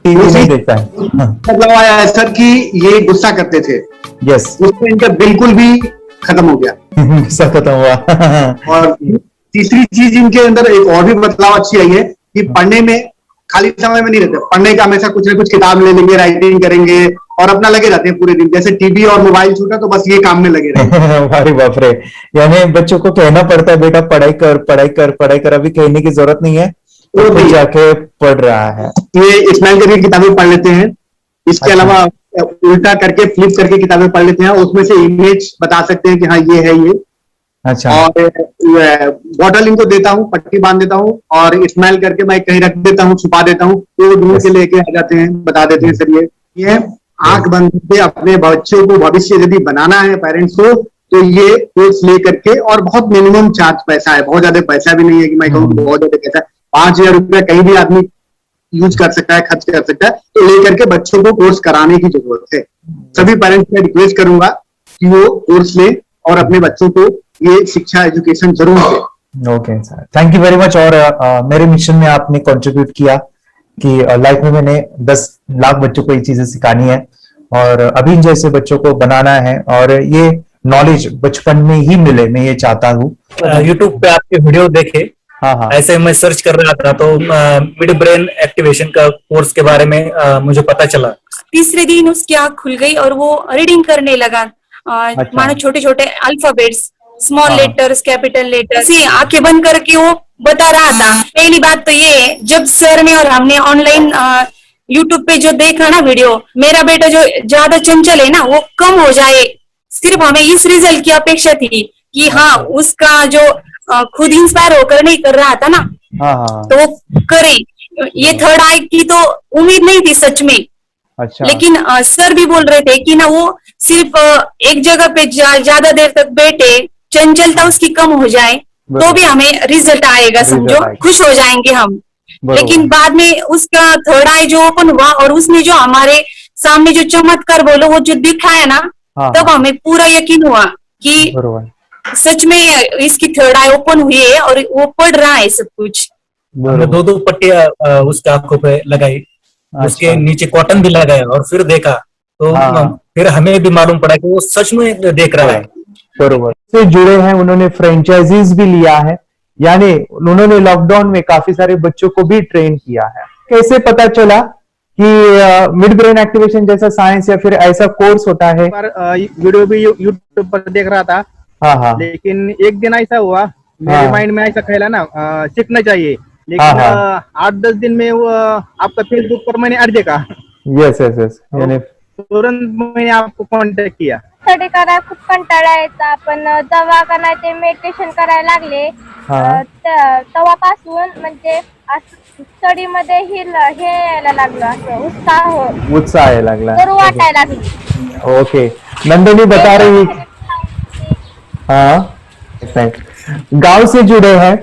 Speaker 1: टीवी नहीं देखता है।
Speaker 17: बदलाव आया है सर कि ये गुस्सा करते थे।
Speaker 1: यस,
Speaker 17: गुस्सा इनका बिल्कुल भी खत्म हो गया।
Speaker 1: गुस्सा खत्म हुआ।
Speaker 17: और तीसरी चीज इनके अंदर एक और भी बदलाव अच्छी आई है कि पढ़ने में खाली समय में नहीं रहते, पढ़ने का हमेशा कुछ ना कुछ किताब ले लेंगे, राइटिंग करेंगे और अपना लगे रहते हैं पूरे दिन। जैसे टीवी और मोबाइल छूटा तो बस ये काम में लगे रहते।
Speaker 1: अरे बाप रे, यानी बच्चों को कहना पड़ता है बेटा पढ़ाई कर पढ़ाई कर पढ़ाई कर, अभी कहने की जरूरत नहीं है, वो भी जाके पढ़ रहा है।
Speaker 17: ये स्माइल करके किताबें पढ़ लेते हैं। इसके अलावा उल्टा करके फ्लिप करके किताबें पढ़ लेते हैं, उसमें से इमेज बता सकते हैं कि हाँ ये है ये।
Speaker 1: अच्छा।
Speaker 17: और बॉटल इनको देता हूँ, पट्टी बांध देता हूँ और स्माइल करके मैं कहीं रख देता हूँ, छुपा देता हूँ, तो ढूंढ के लेके आ जाते हैं, बता देते हैं सर ये आंख बंद करके अपने बच्चों को भविष्य यदि बनाना है पेरेंट्स को, तो ये कोर्स ले करके, और बहुत मिनिमम चार्ज पैसा है, बहुत ज्यादा पैसा भी नहीं है कि मैं कहूँ बहुत ज्यादा पैसा है। 5,000 रुपया कहीं भी आदमी यूज कर सकता है, खर्च कर सकता है, तो लेकर के बच्चों को कोर्स कराने की जरूरत है। सभी पेरेंट्स में रिक्वेस्ट करूंगा कि वो कोर्स ले और अपने बच्चों को ये शिक्षा एजुकेशन जरूर दे।
Speaker 1: Okay sir, thank you very much. और मेरे मिशन में आपने कंट्रीब्यूट किया कि लाइफ में मैंने 10 लाख बच्चों को ये चीजें सिखानी है और अभी जैसे बच्चों को बनाना है, और ये नॉलेज बचपन में ही मिले, मैं ये चाहता हूँ।
Speaker 18: यूट्यूब पे आपके वीडियो देखे,
Speaker 1: हाँ,
Speaker 18: ऐसे मैं सर्च कर रहा था तो मिड ब्रेन एक्टिवेशन का कोर्स के बारे में मुझे पता चला।
Speaker 12: तीसरे दिन उसकी आंख खुल गई और वो रीडिंग करने लगा। मानो छोटे छोटे alphabets, small letters, capital letters, आंखें बंद करके वो बता रहा था। पहली बात तो ये, जब सर ने और हमने ऑनलाइन
Speaker 19: यूट्यूब पे जो देखा ना वीडियो, मेरा बेटा जो ज्यादा चंचल है ना वो कम हो जाए, सिर्फ हमें इस रिजल्ट की अपेक्षा थी कि हाँ उसका जो खुद इंस्पायर होकर नहीं कर रहा था ना, तो वो करे। ये थर्ड आई की तो उम्मीद नहीं थी सच में।
Speaker 1: अच्छा।
Speaker 19: लेकिन सर भी बोल रहे थे कि ना वो सिर्फ एक जगह पे ज्यादा देर तक बैठे, चंचलता उसकी कम हो जाए तो भी हमें रिजल्ट आएगा, समझो खुश हो जाएंगे हम। लेकिन बाद में उसका थर्ड आई जो ओपन हुआ और उसने जो हमारे सामने जो चमत्कार बोलो वो जो दिखाया ना, तब हमें पूरा यकीन हुआ कि सच में इसकी थर्ड आई ओपन हुई है और वो पढ़ रहा है सब कुछ।
Speaker 18: हमने 2 पट्टियां उसके आंखों पे लगाई, उसके नीचे कॉटन भी लगाया और फिर देखा तो फिर हमें भी मालूम पड़ा कि वो सच में देख रहा है।
Speaker 1: बरोबर से जुड़े हैं, उन्होंने फ्रेंचाइजीज भी लिया है, यानी उन्होंने लॉकडाउन में काफी सारे बच्चों को भी ट्रेन किया है। कैसे पता चला कि मिड ब्रेन एक्टिवेशन जैसा साइंस या फिर ऐसा कोर्स होता है?
Speaker 20: वीडियो भी यूट्यूब पर देख रहा था।
Speaker 1: हाँ।
Speaker 20: लेकिन एक दिन ऐसा हुआ, मेरे माइंड में ऐसा ख्याल ना सीखना चाहिए, लेकिन 8-10 दिन में वो आपका फेसबुक पर मैंने ऐड देखा।
Speaker 1: यस यानी
Speaker 20: तुरंत मैंने आपको कॉन्टॅक्ट किया।
Speaker 10: स्टडी करायला खूप कंटाळा यायचा, पण जेव्हा का नाही ते मेडिटेशन करायला लागले तेव्हापासून म्हणजे स्टडी मध्ये हे यायला लागलं, असं
Speaker 1: उत्साह यायला लागला,
Speaker 10: करू वाटायला लागली।
Speaker 1: ओके। नंदिनी बता रही गांव से जुड़े हैं,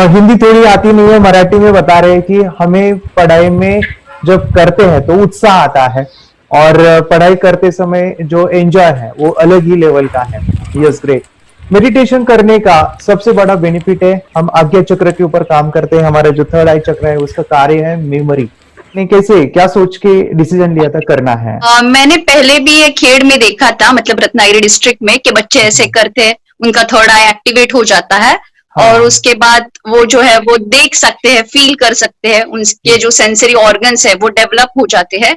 Speaker 1: हिंदी थोड़ी आती नहीं है, मराठी में बता रहे हैं कि हमें पढ़ाई में जब करते हैं तो उत्साह आता है और पढ़ाई करते समय जो एंजॉय है वो अलग ही लेवल का है। Yes great. मेडिटेशन करने का सबसे बड़ा बेनिफिट है, हम आज्ञा चक्र के ऊपर काम करते हैं, हमारा जो थर्ड आई चक्र है उसका कार्य है मेमोरी। ने कैसे क्या सोच के डिसीजन लिया था करना है?
Speaker 21: मैंने पहले भी ये खेड़ में देखा था, मतलब रत्नागिरी डिस्ट्रिक्ट में, कि बच्चे ऐसे करते हैं, उनका थर्ड आई एक्टिवेट हो जाता है और उसके बाद वो जो है वो देख सकते हैं, फील कर सकते हैं, उनके जो सेंसरी ऑर्गन्स है वो डेवलप हो जाते हैं।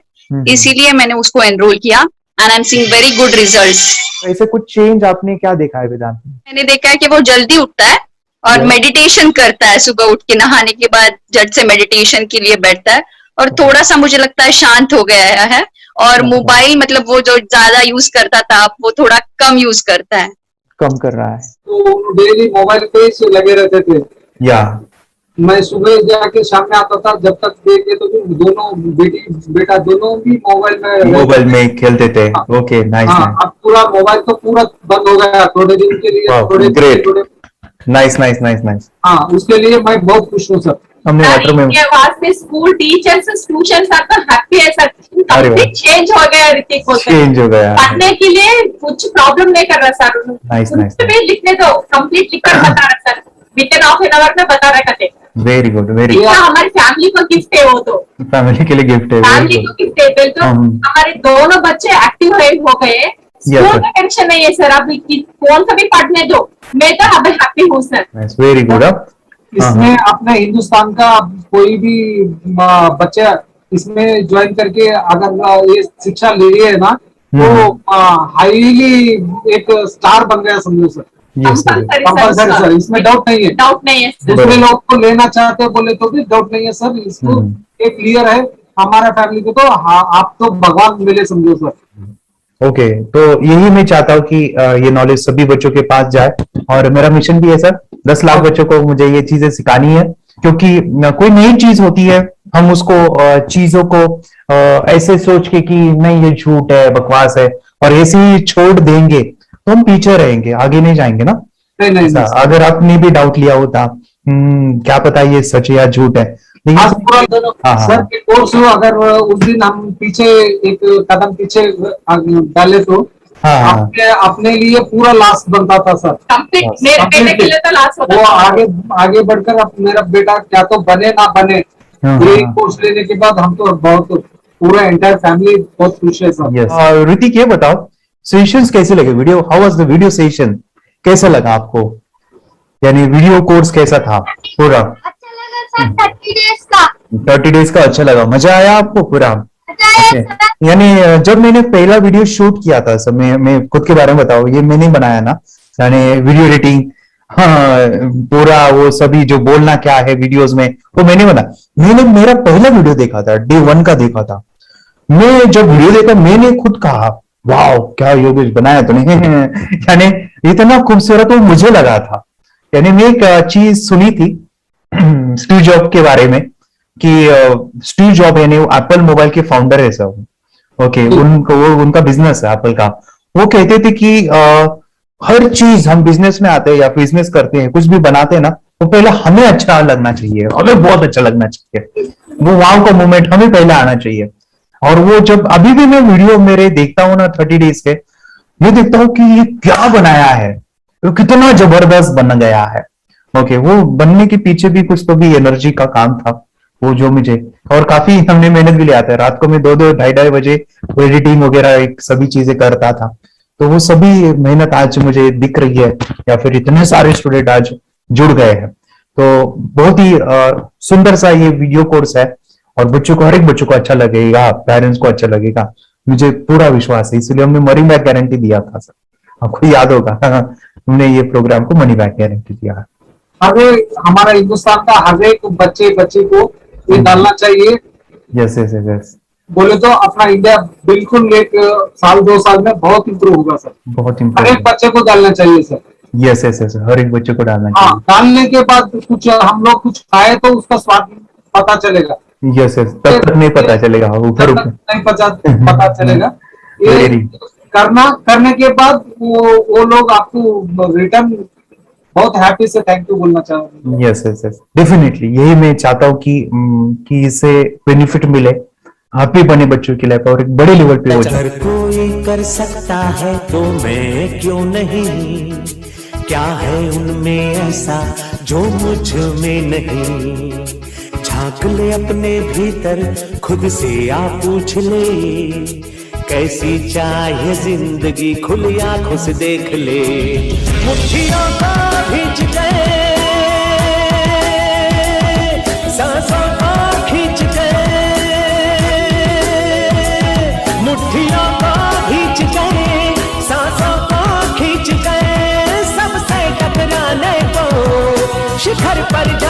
Speaker 21: इसीलिए मैंने उसको एनरोल किया and I am seeing very good results.
Speaker 1: ऐसे कुछ चेंज आपने क्या देखा है वेदांत में?
Speaker 21: मैंने देखा है कि वो जल्दी उठता है और मेडिटेशन करता है, सुबह उठ के नहाने के बाद झट से मेडिटेशन के लिए बैठता है और थोड़ा सा मुझे लगता है शांत हो गया है। और मोबाइल मतलब वो जो ज्यादा यूज करता था वो थोड़ा कम यूज करता है,
Speaker 1: कम कर रहा है।
Speaker 17: तो डेली मोबाइल पे ही लगे रहते थे।
Speaker 1: या
Speaker 17: मैं सुबह जाके शाम में आता था, जब तक देखे तो दोनों बेटा दोनों भी
Speaker 1: मोबाइल में खेलते थे। Okay nice.
Speaker 17: अब पूरा मोबाइल तो पूरा बंद हो गया थोड़े दिन के लिए।
Speaker 1: थोड़े नाइस।
Speaker 17: हाँ, उसके लिए मैं बहुत खुश हूँ सर।
Speaker 1: हमने वाटर में
Speaker 16: वास्ते स्कूल टीचर्स ट्यूशन आपका हैप्पी है सर, कंप्लीट चेंज हो गया ऋतिक को।
Speaker 1: चेंज हो गया,
Speaker 16: पढ़ने के लिए कुछ प्रॉब्लम नहीं कर रहा सर।
Speaker 1: नाइस।
Speaker 16: लिखने दो, कंप्लीट लिखकर बता रहा sir, within half an hour में बता रहा करते।
Speaker 1: Very good very good.
Speaker 16: हमारी फैमिली को गिफ्ट है, वो तो
Speaker 1: फैमिली के लिए गिफ्ट है,
Speaker 16: फैमिली को गिफ्ट है। तो हमारे दोनों बच्चे एक्टिव हो गए, स्कूल का टेंशन नहीं है सर। अभी कौन सा भी पढ़ने दो, मैं तो अभी हैप्पी हूँ सर।
Speaker 1: Very good.
Speaker 17: इसमें अपने हिंदुस्तान का कोई भी बच्चा इसमें ज्वाइन करके अगर ये शिक्षा ले रही है ना, तो हाईली एक स्टार बन गया समझो सर। कंपल्सरी सर, इसमें डाउट नहीं है। दूसरे लोग को लेना चाहते बोले तो भी डाउट नहीं है सर। इसको एक क्लियर है हमारा फैमिली को, तो आप तो भगवान मिले समझो सर।
Speaker 1: ओके, तो यही मैं चाहता हूँ कि ये नॉलेज सभी बच्चों के पास जाए और मेरा मिशन भी है सर, 10 लाख बच्चों को मुझे ये चीजें सिखानी है। क्योंकि कोई नई चीज होती है, हम उसको चीजों को ऐसे सोच के कि नहीं ये झूठ है, बकवास है, और ऐसे ही छोड़ देंगे तो हम पीछे रहेंगे, आगे नहीं जाएंगे ना।
Speaker 17: नहीं।
Speaker 1: अगर आपने भी डाउट लिया होता क्या पता ये सच है या झूठ है,
Speaker 17: सर के कोर्स अगर उस दिन हम पीछे एक कदम पीछे डाले तो अपने लिए पूरा लास्ट बनता था सर।
Speaker 16: मेरे बेटे के लिए तो लास्ट होता
Speaker 17: वो आगे बढ़कर अब मेरा बेटा क्या तो बने ना बने, ये कोर्स लेने के बाद हम तो बहुत पूरा एंटायर फैमिली बहुत खुश है सर।
Speaker 1: ऋतिक ये बताओ सेशंस कैसे लगे? Video how was the video session, कैसा लगा आपको? यानी वीडियो कोर्स कैसा था पूरा?
Speaker 10: अच्छा लगा सर।
Speaker 1: 30 डेज का अच्छा लगा, मजा आया आपको पूरा? यानी जब मैंने पहला वीडियो शूट किया था सब, मैं खुद के बारे में बताऊं, ये मैंने बनाया ना, यानी वीडियो एडिटिंग
Speaker 2: हाँ, पूरा वो सभी जो बोलना क्या है वीडियोस में वो मैंने बना। मैंने मेरा पहला वीडियो देखा था, डे 1 का देखा था। मैं जब वीडियो देखा मैंने खुद कहा वाह क्या योगेश बनाया तूने यानी इतना खूबसूरत वो मुझे लगा था। यानी मैं एक चीज सुनी थी स्टीव जॉब के बारे में कि स्टीव जॉब यानी एप्पल मोबाइल के फाउंडर है सब, ओके, उनका बिजनेस है एप्पल का। वो कहते थे कि हर चीज हम बिजनेस में आते हैं या बिजनेस करते हैं, कुछ भी बनाते हैं ना, तो पहले हमें अच्छा लगना चाहिए, हमें बहुत अच्छा लगना चाहिए, वो वाव का मोमेंट हमें पहले आना चाहिए। और वो जब अभी भी मैं वीडियो मेरे देखता हूँ ना 30 डेज के, मैं देखता हूँ कि ये क्या बनाया है, तो कितना जबरदस्त बन गया है। ओके, वो बनने के पीछे भी कुछ तो भी एनर्जी का काम था वो जो मुझे, और काफी हमने मेहनत भी लिया था। रात को मैं 2-2 ढाई बजे एडिटिंग वगैरह सभी चीजें करता था। तो वो सभी मेहनत आज मुझे दिख रही है, या फिर इतने सारे स्टूडेंट आज जुड़ गए हैं। तो बहुत ही सुंदर सा ये वीडियो कोर्स है और बच्चों को, हर एक बच्चों को अच्छा लगेगा, पेरेंट्स को अच्छा लगेगा, मुझे पूरा विश्वास है। इसलिए हमने मनी बैक गारंटी दिया था सर, आपको याद होगा हमने ये प्रोग्राम को मनी बैक गारंटी दिया है।
Speaker 22: हमारा हिंदुस्तान का हर एक बच्चे को ये डालना चाहिए।
Speaker 2: यस यस यस,
Speaker 22: बोले तो अपना इंडिया बिल्कुल एक साल 2 साल में बहुत इम्प्रूव होगा सर,
Speaker 2: बहुत
Speaker 22: हर
Speaker 2: इम्पोर्टेंट।
Speaker 22: एक बच्चे को डालना चाहिए सर।
Speaker 2: यस यस यस, हर एक बच्चे को डालना
Speaker 22: हाँ, डालने के बाद कुछ हम लोग कुछ खाए तो उसका स्वाद पता चलेगा।
Speaker 2: यस यस, तब तक नहीं पता चलेगा, ऊपर ऊपर
Speaker 22: नहीं पता चलेगा। ये करने के बाद वो लोग आपको रिटर्न बहुत हैप्पी से थैंक यू बोलना चाहूंगा।
Speaker 2: यस यस यस, डेफिनेटली यही मैं चाहता हूँ कि इससे बेनिफिट मिले, हैप्पी बने बच्चों की लाइफ और एक बड़े लेवल पे हो जाए।
Speaker 23: अगर कोई कर सकता है तो मैं क्यों नहीं, क्या है उनमें ऐसा जो मुझ में नहीं। झांक ले अपने भीतर खुद से आ पूछ ले, कैसी चाहे जिंदगी खुली आंखों से देख ले। मुट्ठियों को खींच गए, सांसों को खींच गए, मुट्ठियों को खींच गए, सांसों को खींच गए, सबसे टकराने को शिखर पर जा